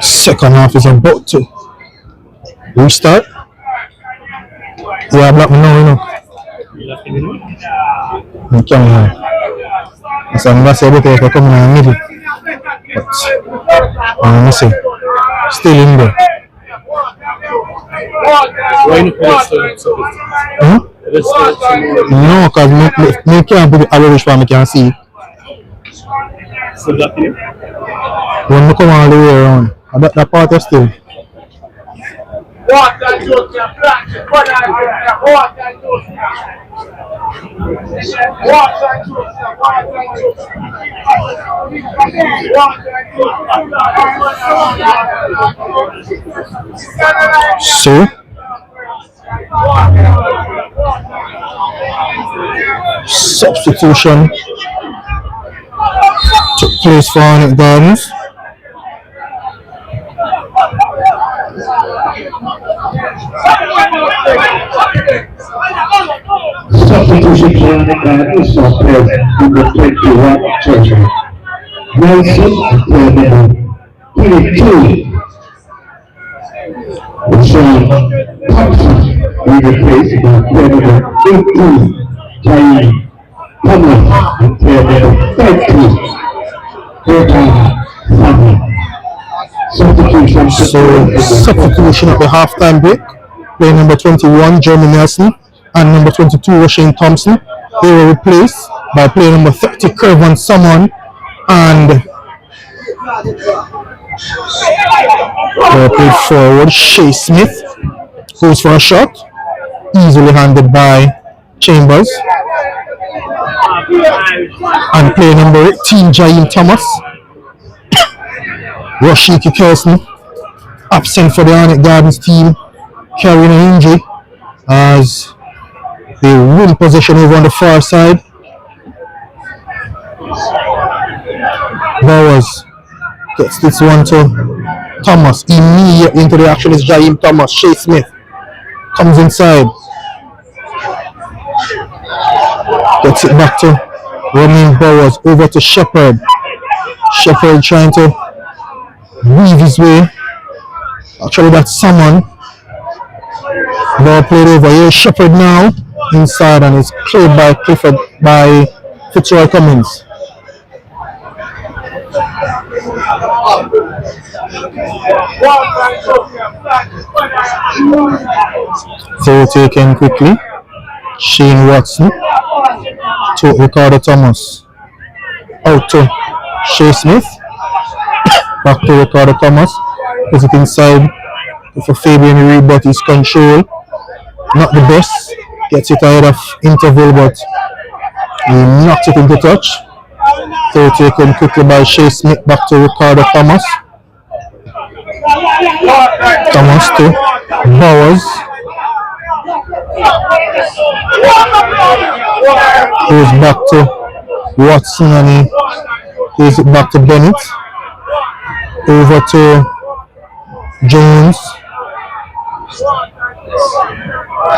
second half is about to restart. Yeah, black me now, you know. You can't. So I'm going to say that I come in the middle. But, let me see. Still in there. Hmm? No, because me can't put it away for me can see it. When we come all the way around, that part is still. So, substitution took place for Arnett Gardens. Substitution for Arnett Gardens for players number 21 Churchill. Nelson and player number 22. Sean Thompson will be replaced by player number 18, Jamaica. Thomas and player number 30, Substitution at the halftime break. Player number 21, Jeremy Nelson, and number 22, Shane Thompson. They were replaced by player number 30, Kervin Salmon, and played forward, Shay Smith, goes for a shot, easily handed by Chambers. And player number 18, Jaim Thomas. Rashiki Kelson, absent for the Arnett Gardens team, carrying an injury as they win possession over on the far side. Bowers gets this one to Thomas. Immediately into the action is Jaim Thomas. Shay Smith comes inside. Gets it back to Romain Bowers. Over to Shepherd. Shepherd trying to weave his way. Actually, that's someone. Ball played over here. Shepherd now inside, and it's cleared by Clifford by Fitzroy Cummins. So taken quickly. Shane Watson to Ricardo Thomas. Out to Shay Smith. Back to Ricardo Thomas. Puts it inside for Fabian Reed, but his control not the best. Gets it out of interval, but he knocks it into touch. So taken quickly by Shay Smith. Back to Ricardo Thomas. Thomas to Bowers. Goes back to Watson, and he gives it back to Bennett. Over to Jones.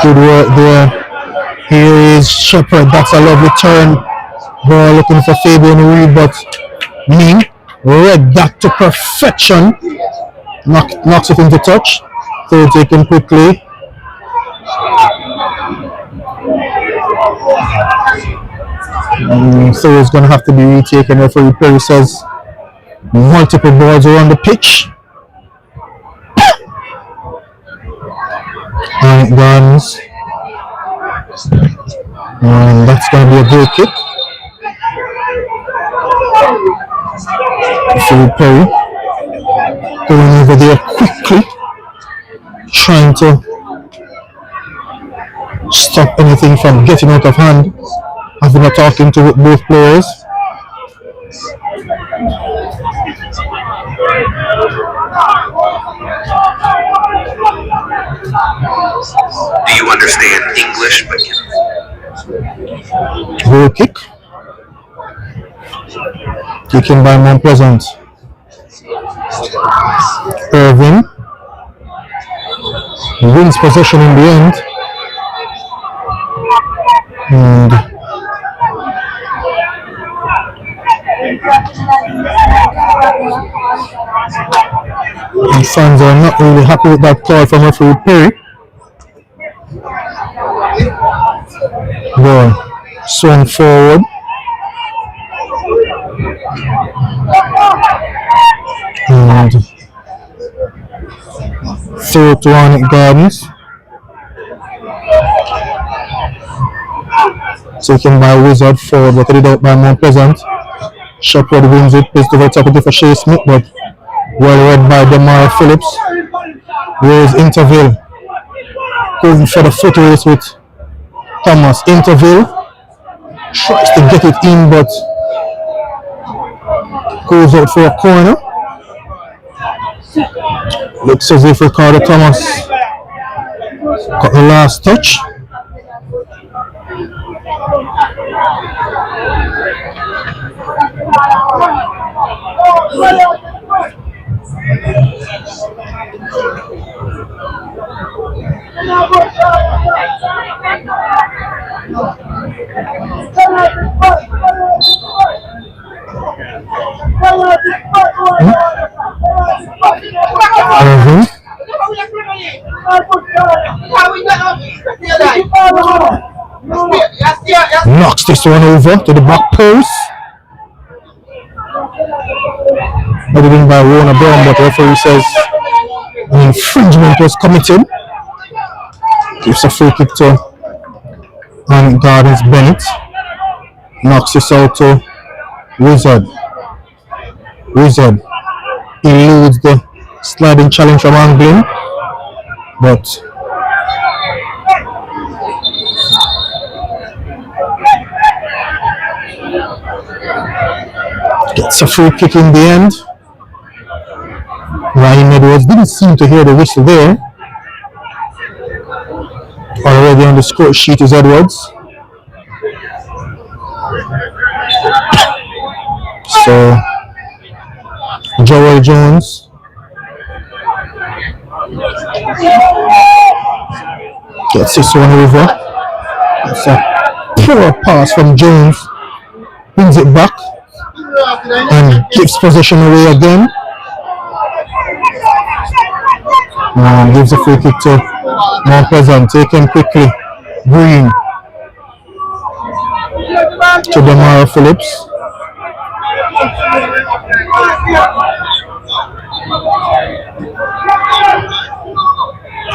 Good work there. Here is Shepherd. That's a lovely turn. Ball looking for Fabian Reed, but Ming read that to perfection. Knocks it into touch. So taken quickly. So it's going to have to be retaken. Referee Perry says multiple balls around the pitch. And Gardens. And that's going to be a goal kick. Referee Perry going over there quickly, trying to stop anything from getting out of hand. I've been talking to both players. Do you understand English? Goal kick. Taken by Mount Pleasant. Irving wins possession in the end. And fans are not really happy with that call from referee Perry. Ball swung forward. And throw to Arnett Gardens. Taken by Wizard forward, but headed out by Mount Pleasant. Shepherd wins it, plays to the top of it for Shea Smith, but well read by Demar Phillips. Rose Interville going for the foot race with Thomas. Interville tries to get it in, but goes out for a corner. Looks as if Ricardo Thomas got the last touch. Knocks this one over to the back post. Headed in by Warner Brown, but the referee says an infringement was committed. Gives a free kick to Arnett Gardens Bennett. Knocks this out to Wizard. Wizard eludes the sliding challenge from Anglin, but gets a free kick in the end. Ryan Edwards didn't seem to hear the whistle there. Already on the score sheet is Edwards. So Joel Jones gets this one over. It's a poor pass from Jones. Brings it back and gives possession away again. And gives a free kick to Mount Pleasant. Taken quickly. Green to Demar Phillips.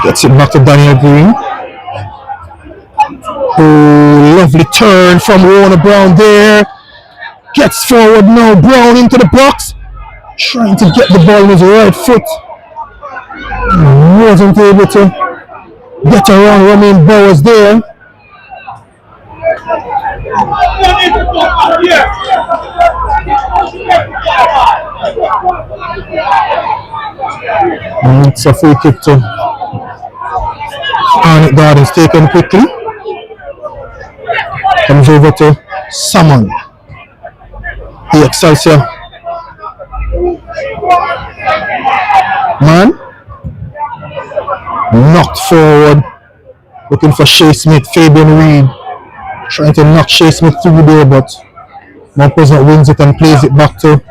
Gets it back to Daniel Green. Oh, lovely turn from Warner Brown there. Gets forward now. Brown into the box. Trying to get the ball in his right foot. Wasn't able to get around Romain Bowers there. And it's a free kick to Arnett Gardens, taken quickly. Comes over to Salmon. The Excelsior man. Knocked forward. Looking for Shea Smith. Fabian Reed trying to knock Shea Smith through there, but Mount Pleasant wins it and plays it back to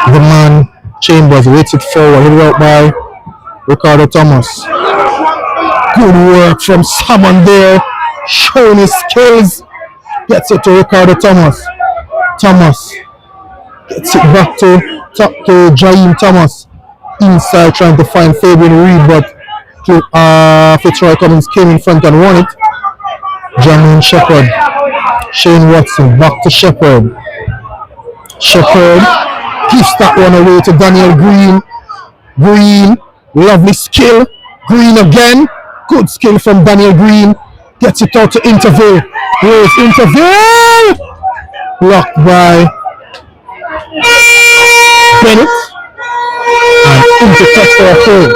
the man Chambers. Waits it forward. Headed out by Ricardo Thomas. Good work from Salmon there. Showing his skills. Gets it to Ricardo Thomas. Thomas gets it back to Jaheim Thomas. Inside trying to find Fabian Reed, but Fitzroy Cummins came in front and won it. Jermaine Shepherd. Shane Watson back to Shepherd. Shepherd gives that one away to Daniel Green. Green, lovely skill. Green again. Good skill from Daniel Green. Gets it out to Interville. Here's Interville. Blocked by Bennett. And into touch for a third.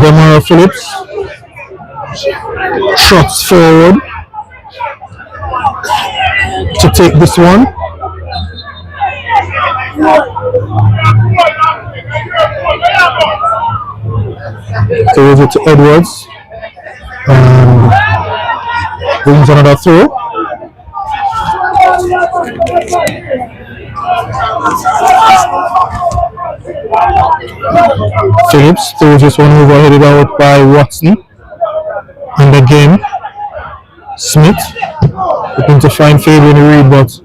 Demar Phillips trots forward to take this one. Throws it to Edwards. And brings another throw. Phillips throws this one over, headed out by Watson. And again, Smith looking to find Fabian Reed, but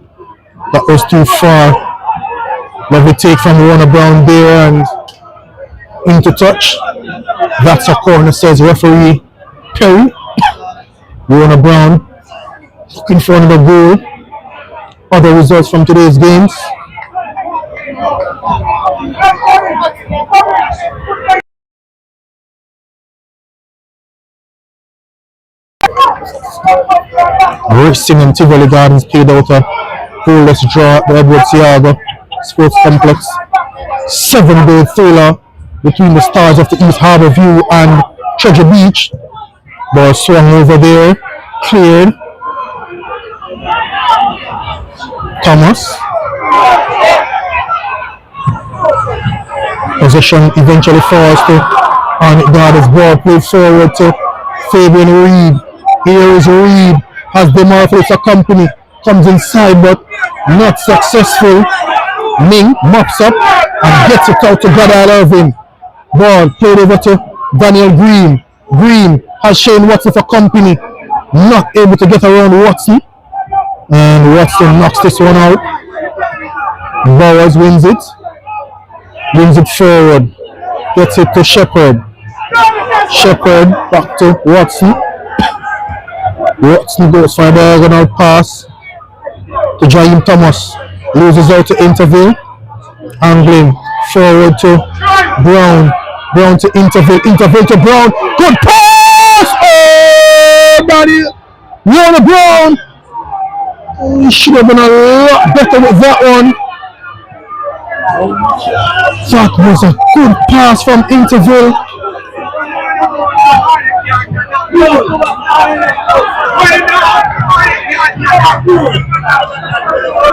that was too far. Lovely take from Warner Brown there and into touch. That's a corner, says referee Perry. Warner Brown looking for another goal. Other results from today's games. Racing and Tivoli Gardens played out a goalless draw at the Edwards Yaga Sports Complex. 7-goal thriller between the Stars of the East Harbour View and Treasure Beach. Ball swung over there, cleared. Thomas. Possession eventually falls to Arnett Gardens. Ball played forward to Fabian Reed. Here is Reed, has Demarfus a company, comes inside but not successful. Ming mops up and gets it out to Goddard Irving. Ball played over to Daniel Green. Green has Shane Watson for company, not able to get around Watson. And Watson knocks this one out. Bowers wins it forward, gets it to Shepherd. Shepherd back to Watson. Watson goes for a diagonal pass to Jaime Thomas. Loses out to Interville. Angling forward to Brown. Brown to Interville. Interville to Brown. Good pass! Oh, Daddy! Warner Brown! Oh, he should have been a lot better with that one. That was a good pass from Interville.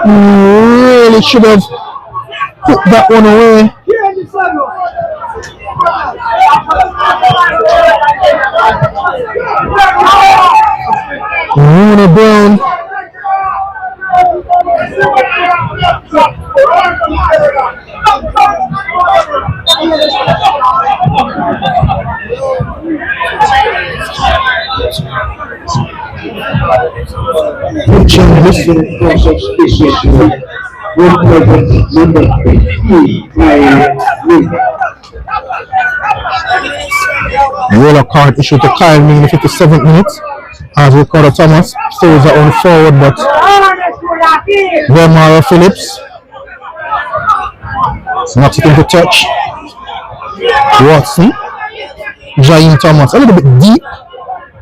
Really should have put that one away. Warner Brown. Yellow card issued to Kyle Ming in the 57th minute as Ricardo Thomas throws that one forward, but Romaro Phillips knocks it into touch. Watson, Jaime Thomas a little bit deep,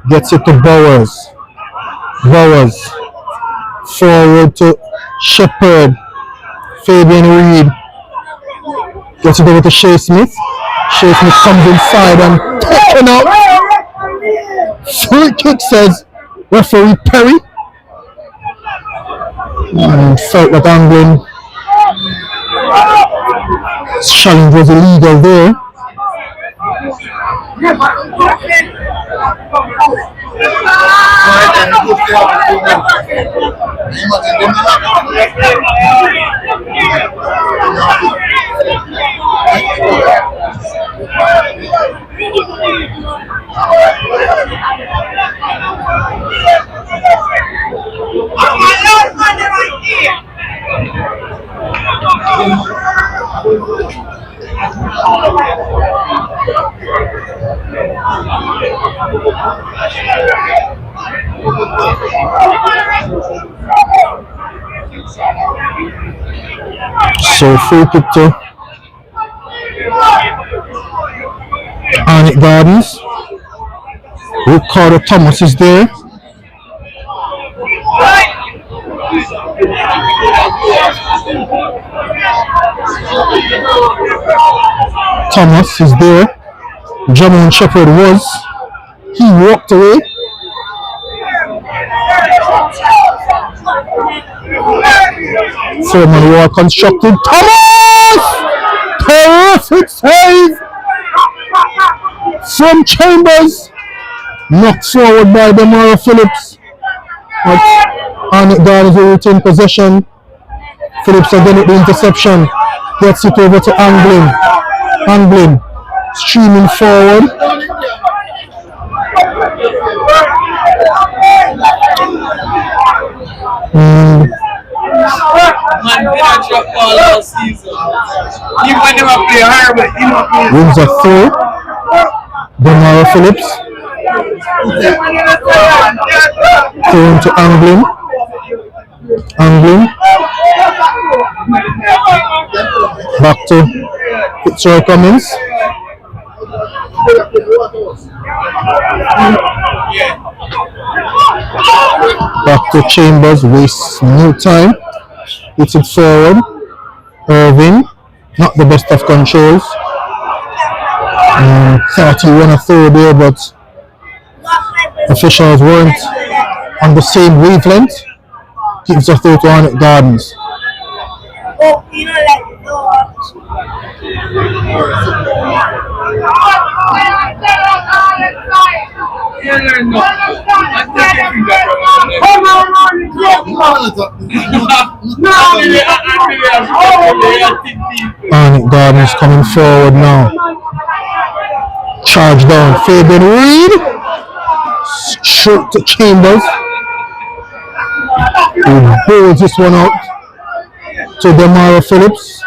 gets it to Bowers. Bowers forward to Shepherd. Fabian Reed gets it over to Shea Smith. Shea Smith comes inside and taken out. Free kick, says referee Perry. And felt that angling challenge was illegal there. So free kick to Arnett Gardens. Ricardo Thomas is there. Thomas is there. Jamon Shepherd was. He walked away. Foreman wall constructed. Thomas! Terrific save from Chambers. Knocked forward by Demara Phillips. But Arnett Gardens will retain possession. Phillips again at the interception. Gets it over to Anglin. Anglin streaming forward. Wins a throw. Demara Phillips. Thrown to Anglin. Anglin. Back to Fitzroy Cummins. Back to Chambers. Wastes no time. Hits it forward. Irving. Not the best of controls. 31 a throw there, but officials weren't on the same wavelength. Gives a throw to Arnett Gardens. Arnett Gardens coming forward now. Charge down. Fabian Reed. Straight to Chambers. He holds this one out to Demara Phillips.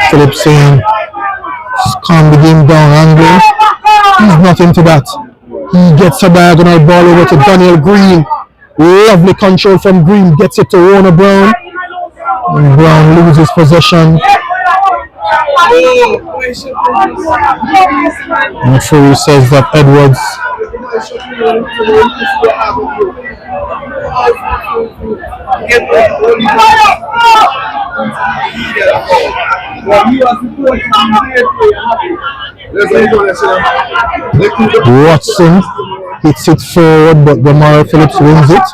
Phillips saying, calm the game down, Anglin. He's not into that. He gets a diagonal ball over to Daniel Green. Lovely control from Green. Gets it to Warner Brown. And Brown loses possession. Referee says that Edwards Watson hits it forward, but Demara Phillips wins it.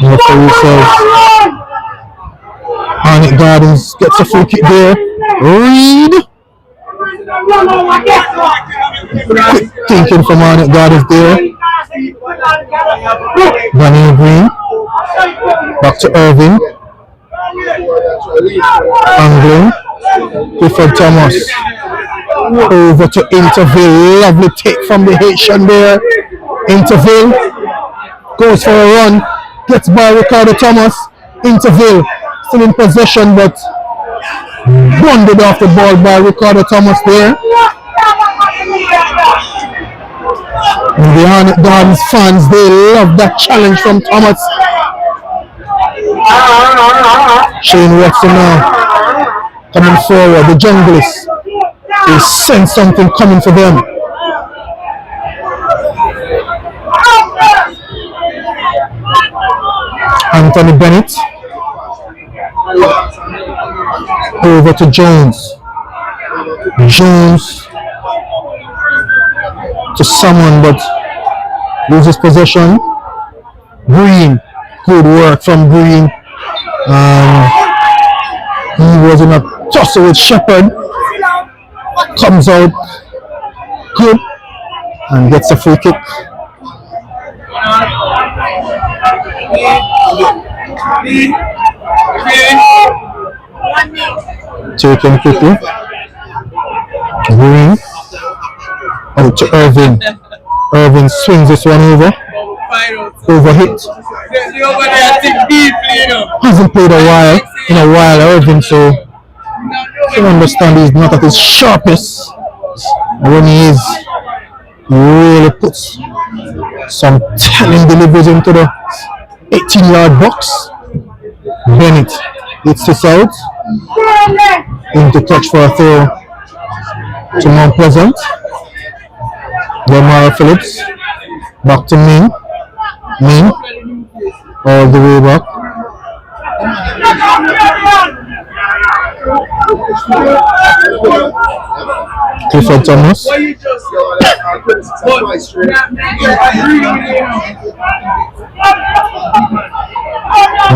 Referee says Arnett Gardens gets a free kick there. Reed. Quick thinking from Arnett Gardens there. Daniel Green. Back to Irving. Anglin. Clifford Thomas. Over to Interville. Lovely take from the Haitian there. Interville goes for a run. Gets by Ricardo Thomas. Interville still in possession, but wandered off the ball by Ricardo Thomas there. And the Arnett Gardens fans, they love that challenge from Thomas. Shane Watson now coming forward. The Junglists, they sense something coming for them. Anthony Bennett over to Jones. Jones to someone, but loses possession. Green, good work from Green. He was in a tussle with Shepard. Comes out good and gets a free kick. Taken quickly. Green out to Irving. Irving swings this one over. Overhit. Hasn't played in a while, Irving, so you understand he's not at his sharpest. When he is, he really puts some telling deliveries into the 18-yard box. Bennett hits this out into touch for a throw to Mount Pleasant. Demara Phillips back to Ming. Ming all the way back. Clifford Thomas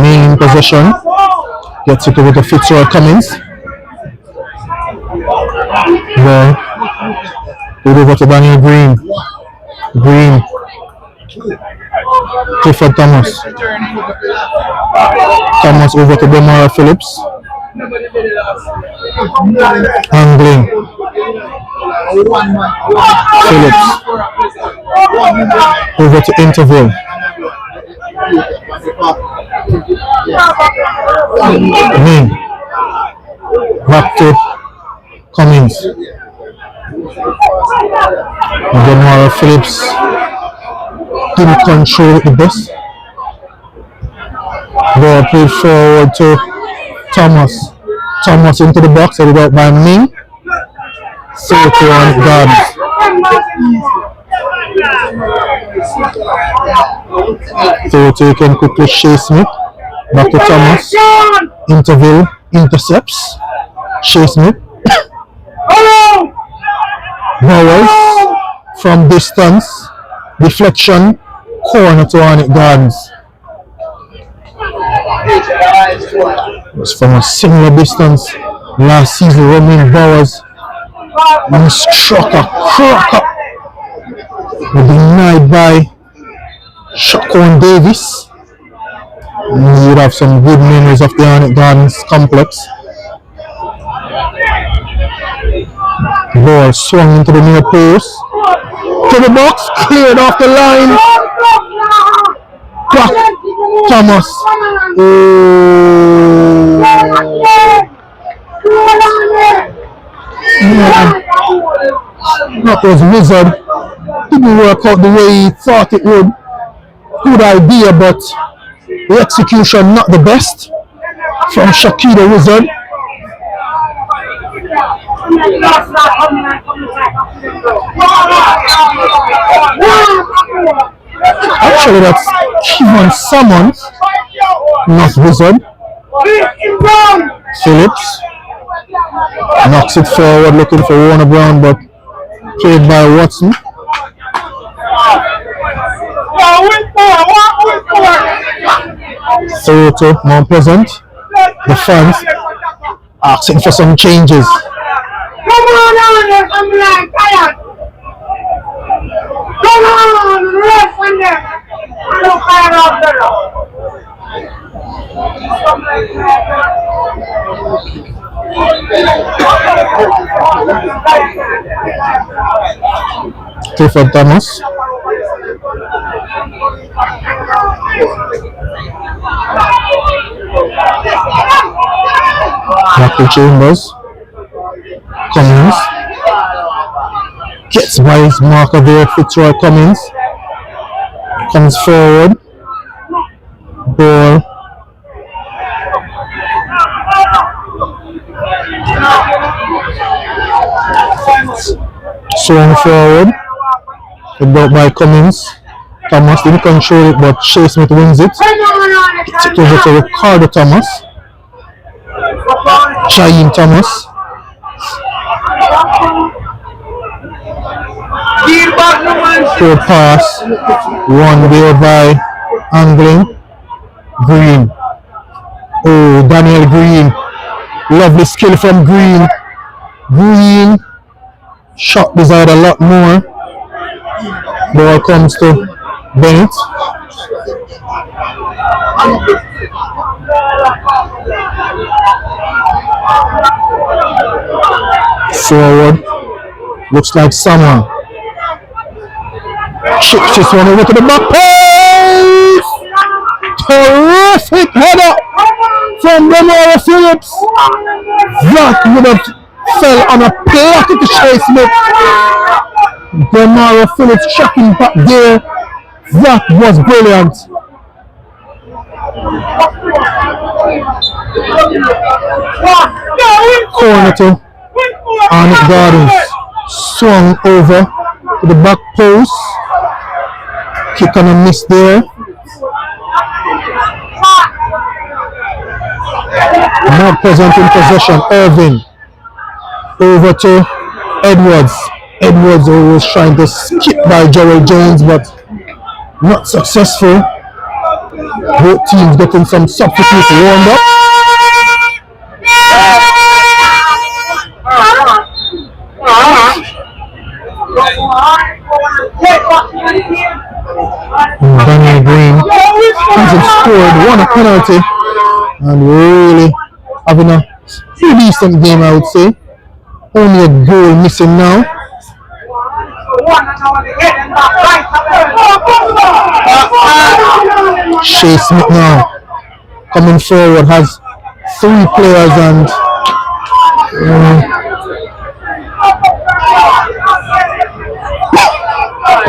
Main possession. Gets it over to Fitzroy Cummins. Ball. Put over to Daniel Green. Green. Clifford Thomas. Thomas over to Demara Phillips. Angling. Phillips. Over to Interval. Main. Back to Cummins. Demara Phillips didn't control the best. Ball played forward to Thomas. Thomas into the box, headed out by Ming. Safe to Arnett Gardens. So taken quickly, Shea Smith. Back to Thomas. Interval intercepts. Shea Smith. Bowers from distance. Deflection. Corner to Arnett Gardens. Was from a similar distance last season. Romain Bowers and struck a cracker. Denied by Shaquan Davis. You would have some good memories of the Arnett Gardens complex. Ball swung into the near post. To the box, cleared off the line. Back, Thomas. That was Wizard. Didn't work out the way he thought it would. Good idea, but the execution not the best from Shakira Wizard. Actually, that's Kevon Summons, not Wizard. Phillips knocks it forward, looking for Warner Brown, but played by Watson. Throw to Mount Pleasant. The fans asking for some changes. Come on, I'm like tired. Come on, rest on them. I don't fire out there. Clifford Thomas. Back to Chambers. Cummins. Gets by his marker there, Fitzroy Cummins. Comes forward. Ball. Swung forward. Brought by Cummins. Thomas didn't control it, but Shea Smith wins it. Gets it over to Ricardo Thomas. Chaim Thomas. Poor pass. One there by Angling. Green. Oh, Daniel Green. Lovely skill from Green. Green. Shot desired a lot more. Ball comes to Bennett. Forward. Looks like someone. Chips this one over to the back post. Terrific header from Demara Phillips. That would have fell on a platter to Shea Smith. Demara Phillips checking back there. That was brilliant. Corner to Arnett Gardens. Swung over to the back post. Kick on a miss there. Not present in possession. Irvin over to Edwards. Edwards was trying to skip by Joel Jones, but not successful. Both teams getting some substitutes warmed up. Daniel Green hasn't scored, won a penalty, and really having a pretty decent game, I would say. Only a goal missing now. Shea Smith now coming forward, has 3 players and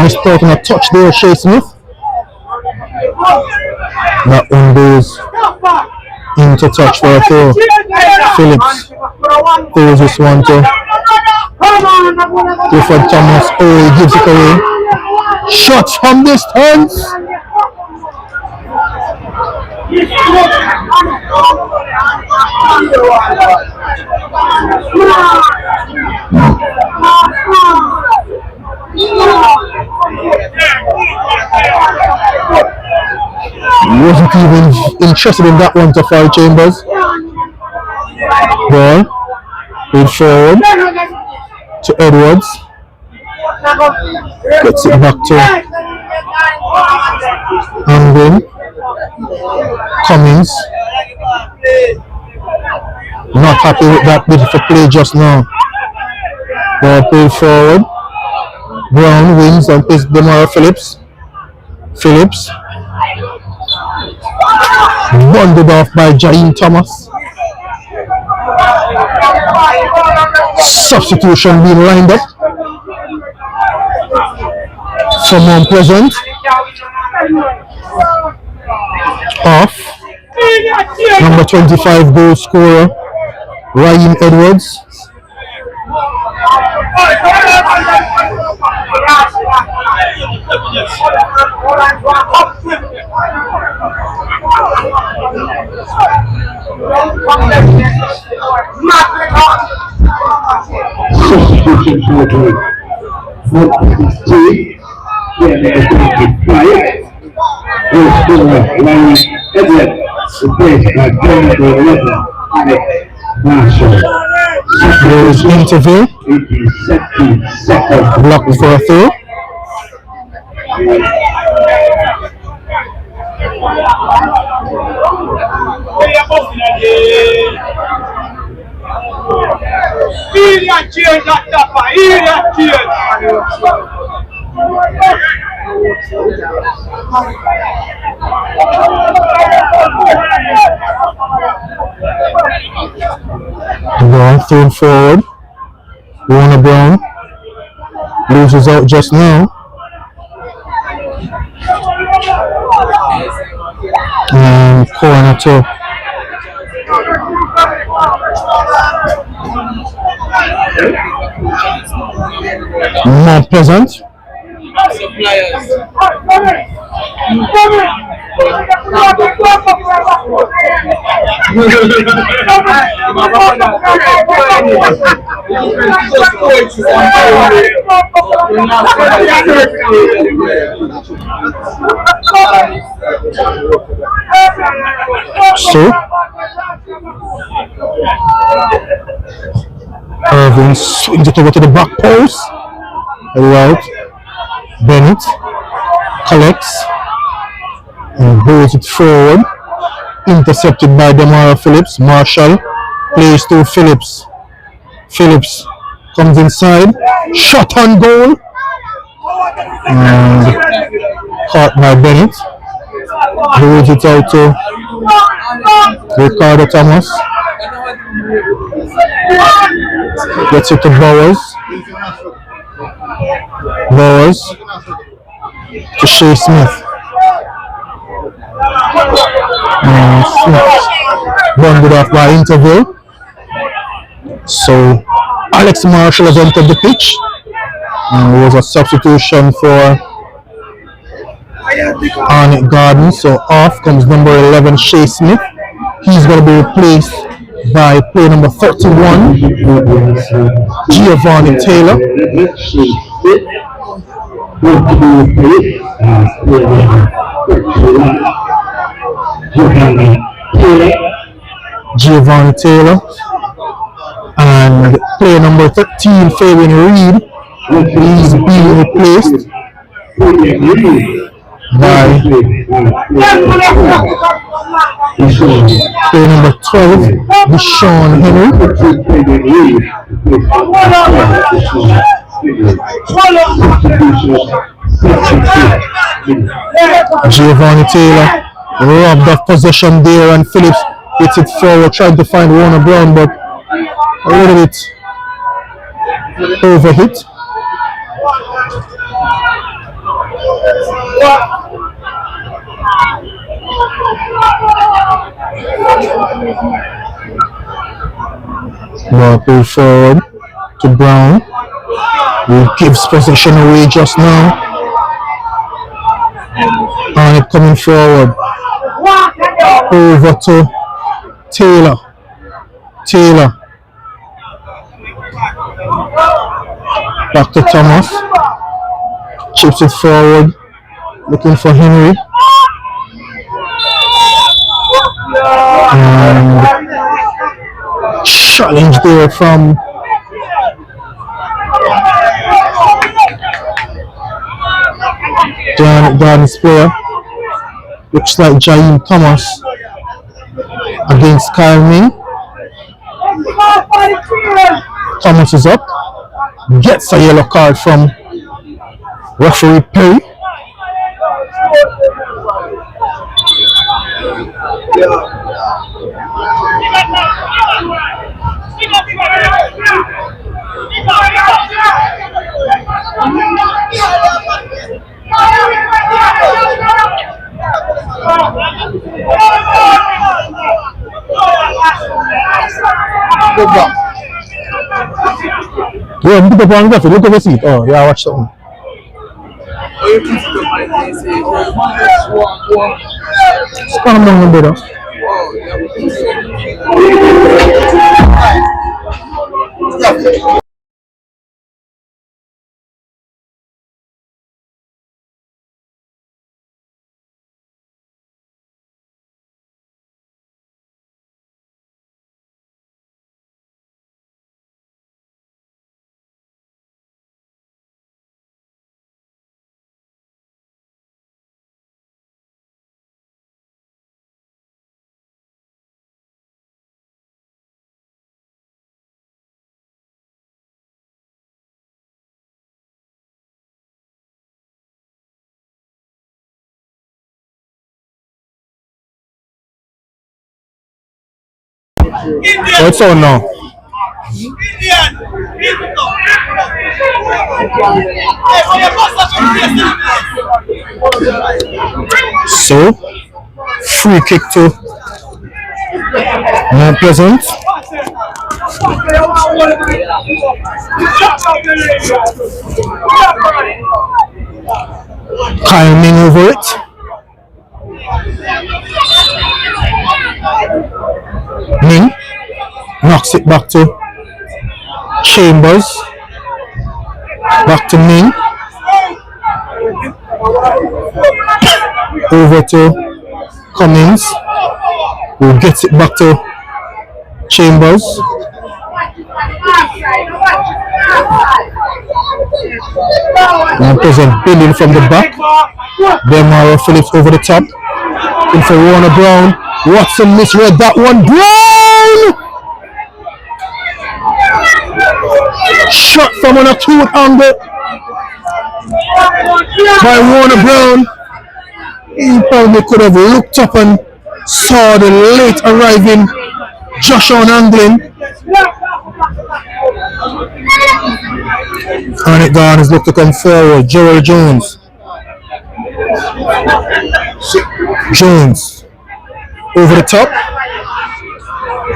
missed out on a touch there, Shea Smith. That one goes into touch for a throw. Phillips throws this one to Clifford Thomas. Oh, he gives it away. Shot from distance. Wasn't even interested in that one to fall, Chambers. Ball played forward to Edwards. Gets it back to Anglin. Cummings. Not happy with that bit of play just now. Ball played forward. Brown wins and plays Demara Phillips. Phillips. Bundled off by Jaheim Thomas. Substitution being lined up. Someone present. Off. Number 25 goal scorer, Ryan Edwards. Substitution for the team. Goal scorer Ryan Edwards, replaced by number 11, Arnett Gardens. There is interview. Blocked for a throw. Brown thrown forward. Warner Brown loses out just now. And corner to Mount Pleasant. So Irving swings it over to the back post. Right. Bennett collects and goes it forward. Intercepted by Demara Phillips. Marshall plays to Phillips. Phillips comes inside. Shot on goal. And caught by Bennett. Goes it out to Ricardo Thomas. Gets it to Bowers. Bowers to Shea Smith. Bundled off by interval. So Alex Marshall has entered the pitch. It was a substitution for Arnett Gardens. So off comes number 11 Shea Smith. He's going to be replaced by player number 31, Giovanni Taylor. Giovanni Taylor. And player number 13, Fabian Reed, is being replaced by player number 12, Deshaun Henry. Giovanni Taylor robbed of possession there, and Phillips hits it forward, trying to find Warner Brown, but a little bit overhit. Ball pulled forward to Brown, who gives possession away just now. Arnett coming forward over to Taylor. Back to Thomas. Chips it forward, looking for Henry. And challenge there from Arnett Gardens player. Looks like Jaheim Thomas against Kyle Ming. Thomas is up. Gets a yellow card from referee Perry. Yeah, look up on that. Look over seat. Oh, yeah, watch something. Calm down, brother. What's on now? So, free kick to Mount Pleasant. Kyle Ming over it. Ming knocks it back to Chambers. Back to Ming. Over to Cummings, who gets it back to Chambers. Now present building from the back. Demara Phillips over the top. In for Warner Brown. Watson misread that one. Brown! Shot from an acute angle by Warner Brown. He probably could have looked up and saw the late arriving Joshua Anglin. Arnett Gardens look to come forward. Gerald Jones over the top.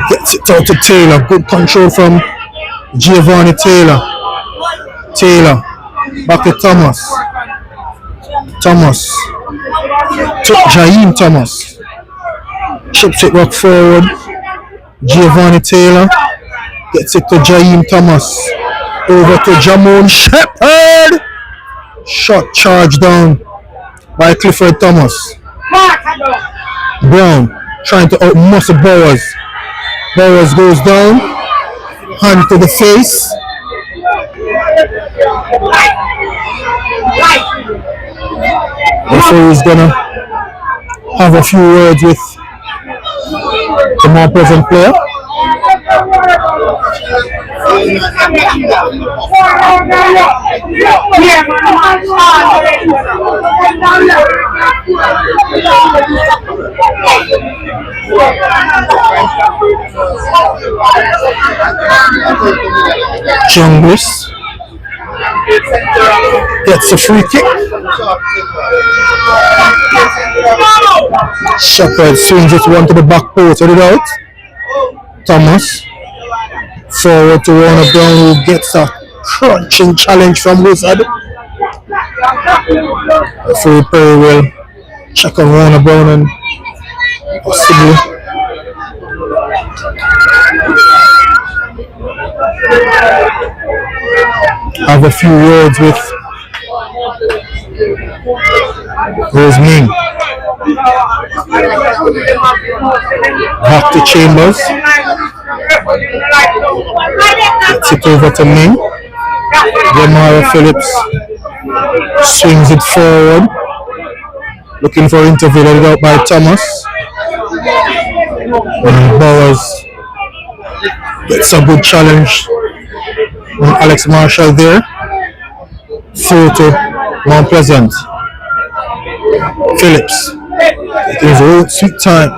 Gets it out to Taylor. Good control from Giovanni Taylor. Back to Thomas. To Jaheim Thomas. Chips it back forward. Giovanni Taylor gets it to Jaheim Thomas. Over to Jamon Shepherd. Shot charged down by Clifford Thomas. Brown trying to outmuscle Bowers. Bowers goes down. Hand to the face. Referee is gonna have a few words with the more present player. Junglist gets a free kick. Shepherd swings it one to the back post, headed out. Thomas forward to Warner Brown, who gets a crunching challenge from Wizard. Free Perry will check on Warner Brown and possibly have a few words with Roseming. Back to Chambers. Gets it over to Ming. Ramara Phillips swings it forward. Looking for interview, let it out by Thomas. And Bowers gets a good challenge on Alex Marshall there. Through to Mount Pleasant. Phillips. It is a sweet time.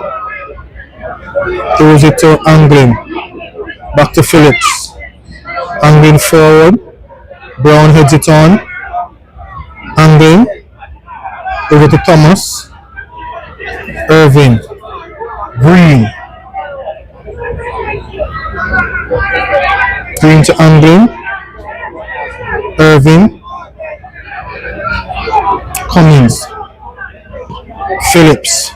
Throws it to Anglin. Back to Phillips. Anglin forward. Brown heads it on. Anglin. Over to Thomas. Irving. Green. Green to Anglin. Irving. Cummings. Phillips.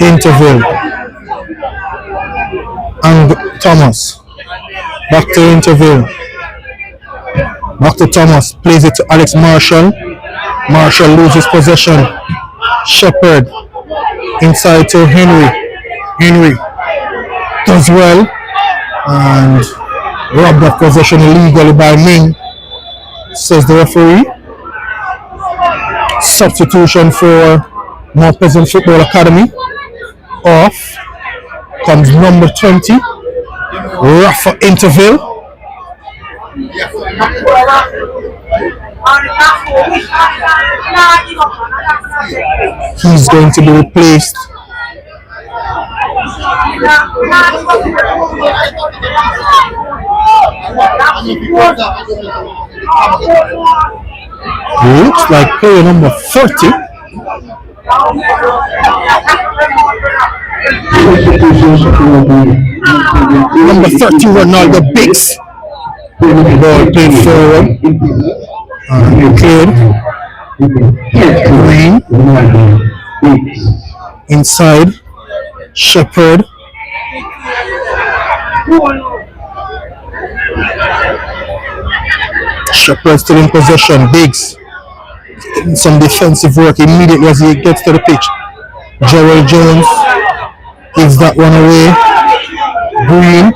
Interval. And Thomas. Back to interval. Back to Thomas. Plays it to Alex Marshall. Marshall loses possession. Shepherd. Inside to Henry. Henry does well. And robbed of possession illegally by Ming, says the referee. Substitution for Mount Pleasant Football Academy. Off comes number 20, Rafa Interville. He's going to be replaced looks like player number 30. Number 30, Ronaldo Biggs. Ball played forward. Cleared. Green. Inside. Shepherd. Shepherd still in possession. Biggs getting some defensive work immediately as he gets to the pitch. Gerald Jones gives that one away. Green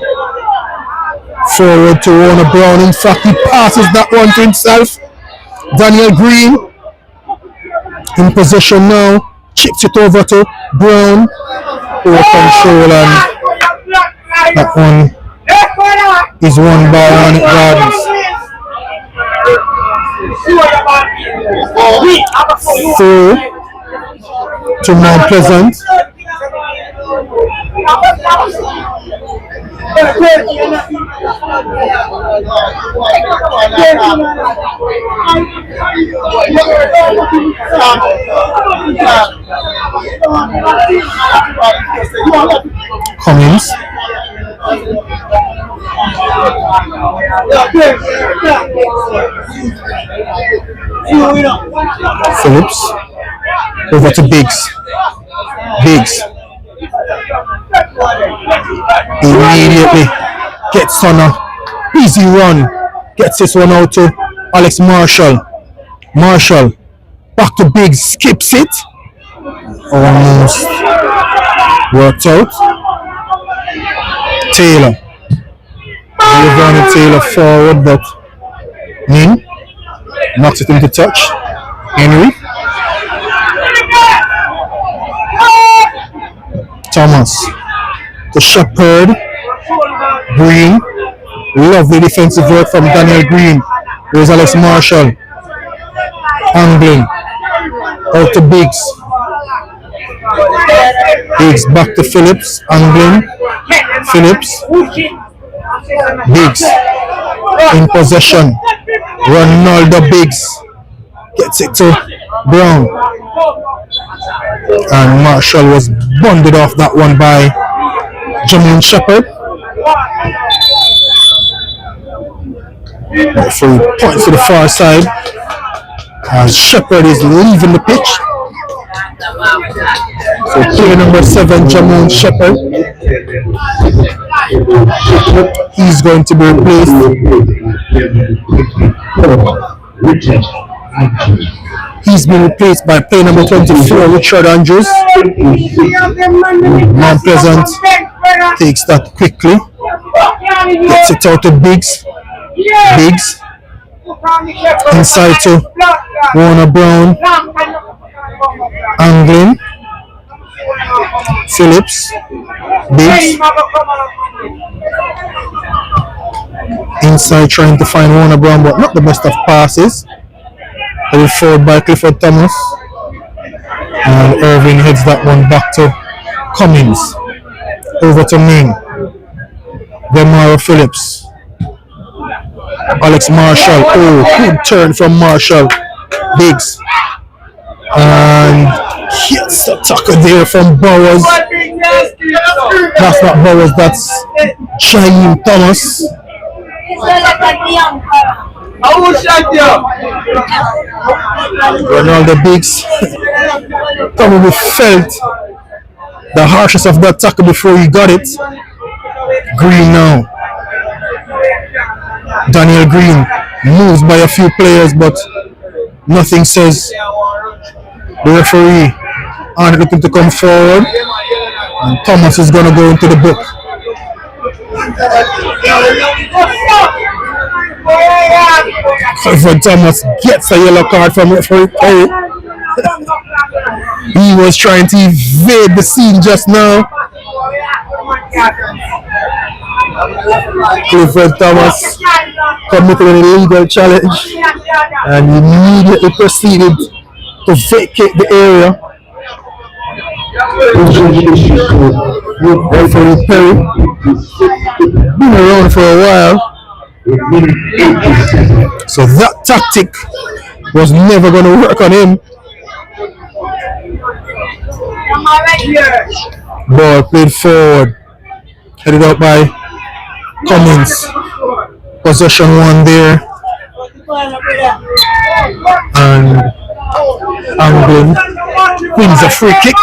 forward to Warner Brown. In fact, he passes that one to himself. Daniel Green in possession now. Chips it over to Brown. Over control, and that one is won by Arnett Gardens. Through to Mount Pleasant. Cummings. Phillips. Over to Biggs. Biggs Immediately gets on a easy run. Gets this one out to Alex Marshall. Marshall back to Biggs, skips it. Almost worked out. Taylor. Laverne Taylor forward, but Ning knocks it into touch. Henry. Thomas to Shepherd. Green. Lovely defensive work from Daniel Green. Here's Alex Marshall. Angling. Out to Biggs. Biggs back to Phillips. Angling. Phillips. Biggs in possession. Ronaldo Biggs gets it to Brown. And Marshall was bundled off that one by Jermaine Shepherd. Referee points to the far side as Shepherd is leaving the pitch. So player number 7, Jermaine Shepherd, he's going to be replaced. He's been replaced by player number 24, Richard Andrews. Mount Pleasant takes that quickly. Gets it out to Biggs. Biggs inside to Warner Brown. Angling. Phillips. Biggs. Inside trying to find Warner Brown, but not the best of passes. Headed forward by Clifford Thomas. And Irving heads that one back to Cummins. Over to Ming. Demaro Phillips. Alex Marshall. Oh, good turn from Marshall. Biggs. And hits a tackle there from Bowers. That's not Bowers, that's Jaime Thomas. Ronaldo Biggs probably felt the harshness of that tackle before he got it. Green now. Daniel Green moves by a few players, but nothing says the referee aren't looking to come forward. And Thomas is going to go into the book. Clifford Thomas gets a yellow card from referee Perry. He was trying to evade the scene just now. Clifford Thomas committed an illegal challenge and immediately proceeded to vacate the area. Referee Perry been around for a while, so that tactic was never going to work on him. Ball played forward, headed out by Cummins. Possession one there, and Angling wins a free kick.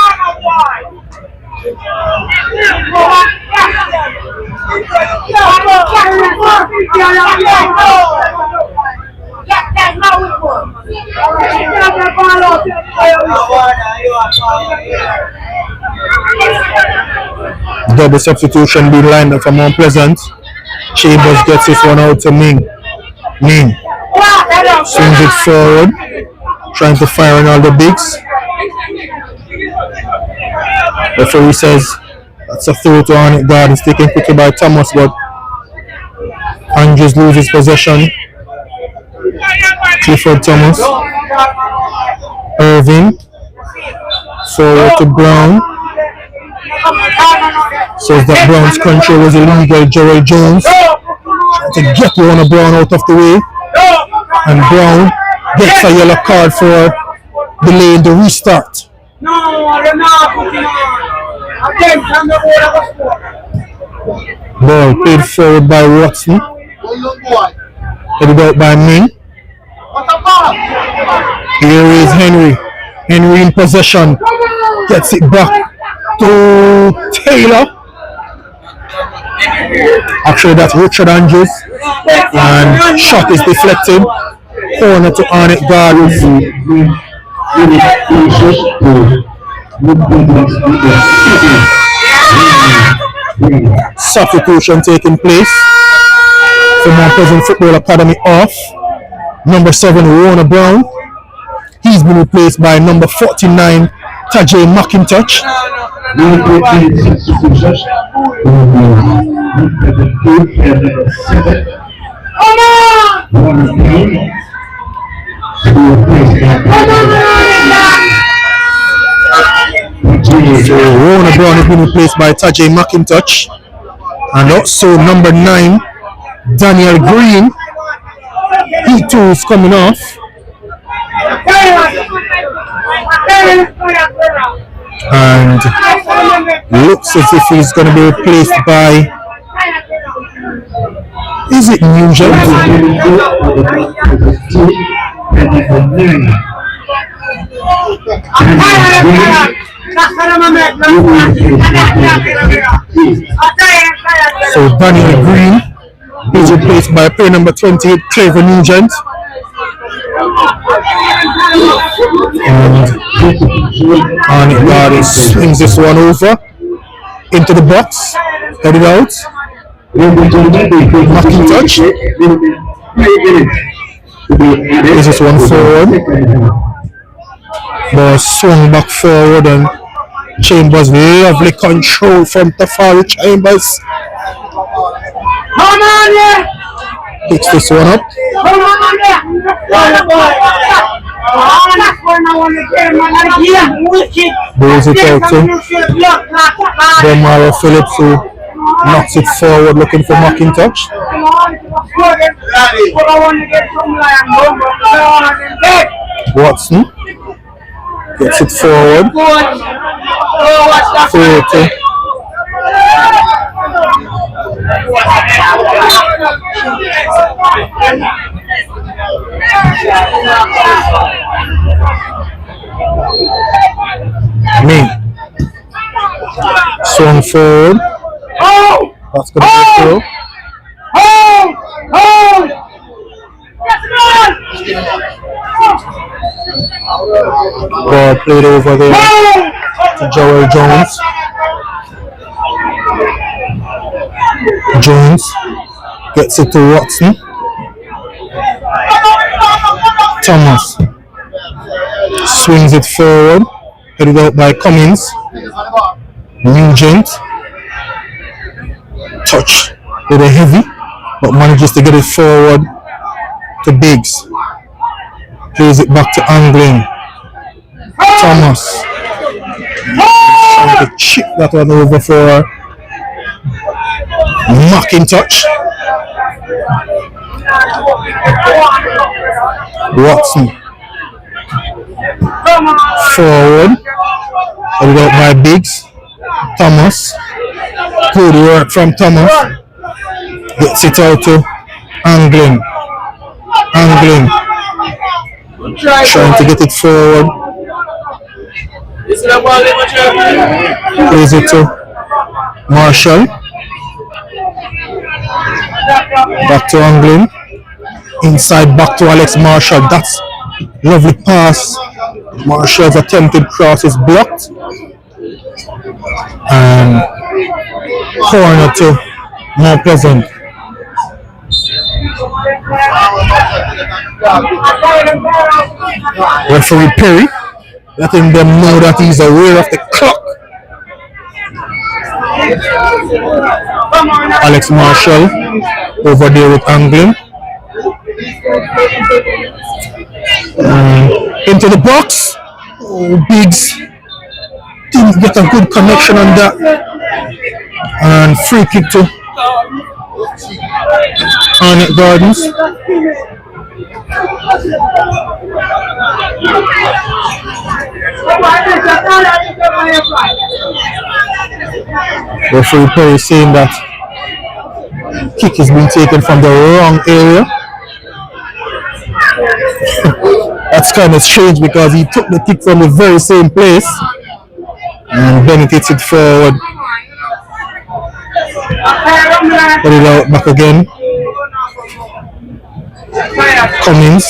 Double substitution being lined up for Mount Pleasant. Chambers gets this one out to Ming. Ming swings it forward, trying to fire on all the Biggs. Referee says that's a throw to Arnett Gardens, taken quickly by Thomas, but Andrews loses possession. Clifford Thomas. Irving. Forward to Brown. Says that Brown's control was illegal. Gerald Jones trying to get Warner Brown out of the way. And Brown gets a yellow card for delaying the restart. Ball played forward by Watson. Headed out by Ming. Here is Henry. Henry in possession. Gets it back to Taylor. Actually, that's Richard Andrews. And shot is deflected. Corner to Arnett Gardens. Substitution taking place. From Mount Pleasant Football Academy off. Number 7, Warner Brown. He's been replaced by number 49, Tajay McIntosh. So Warner Brown has been replaced by Tajay McIntosh. And also number 9, Daniel Green. He too is coming off. And looks as if he's going to be replaced by, is it Nugent? So Daniel Green is replaced by player number 28, Clever Nugent. And Arnett Gardens swings this one over into the box, headed out. McIntosh is this one forward. Ball swung back forward and Chambers, lovely control from Tafari Chambers. Picks this one up. Blows it out to Demaro Phillips, who knocks it forward looking for McIntosh. Watson gets it forward. 30. Me. Swung forward. That's going to be through. Ball played over there to Joel Jones. Jones gets it to Watson. Thomas swings it forward, headed out by Cummins. Nugent touch with a heavy, but manages to get it forward to Biggs. Plays it back to Anglin. Thomas trying to chip that one over for McIntosh. Watson forward, headed out by Biggs. Thomas, good work from Thomas. Gets it out to Anglin. Anglin trying to get it forward. Plays it to Marshall. Back to Anglin. Inside back to Alex Marshall. That's lovely pass. Marshall's attempted cross is blocked. And corner to Mount Pleasant. Referee Perry letting them know that he's aware of the clock. Alex Marshall over there with Anglin. Into the box. Oh, Biggs didn't get a good connection on that. And free kick to Arnett Gardens. Referee Perry saying that kick has been taken from the wrong area. That's kind of strange because he took the kick from the very same place and Bennett hits it forward. Put it out back again. Cummings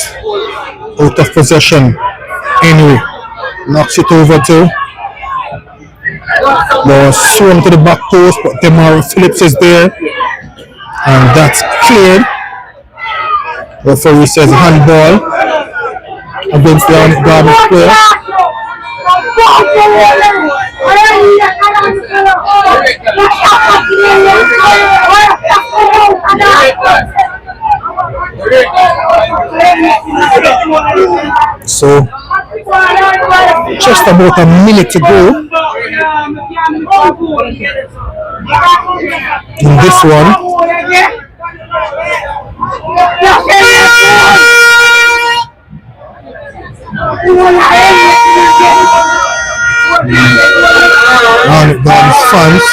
out of possession. Henry knocks it over to. Ball swung to the back post, but Demar Phillips is there, and that's cleared. Referee says handball against the Arnett Gardens player. So just about a minute to go in this one. Arnett Gardens fans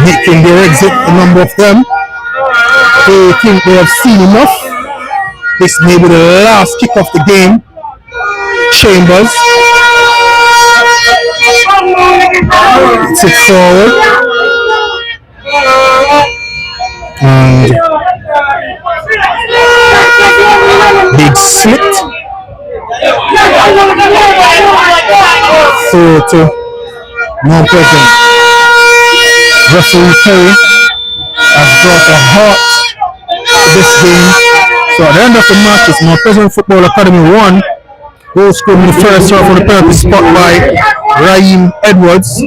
making their exit, a number of them. They think they have seen enough. This may be the last kick of the game. Chambers puts it forward, and big slit through to non-present. Referee Perry has brought a halt to this game. So at the end of the match, it's Mount Pleasant Football Academy 1. Goal scored in the first half for the penalty spot by Raheem Edwards.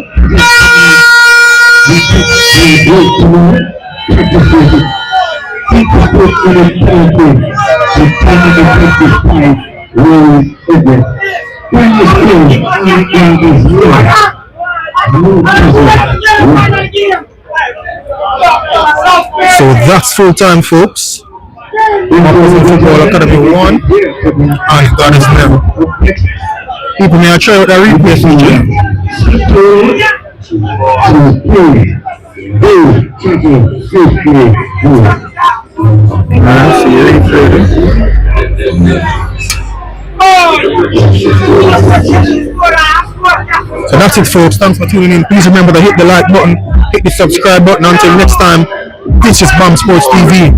So that's full time, folks. Football Academy 1 and God is never. People may try out the replay feature. So that's it, folks. Thanks for tuning in. Please remember to hit the like button, hit the subscribe button. Until next time, this is BAM Sports TV.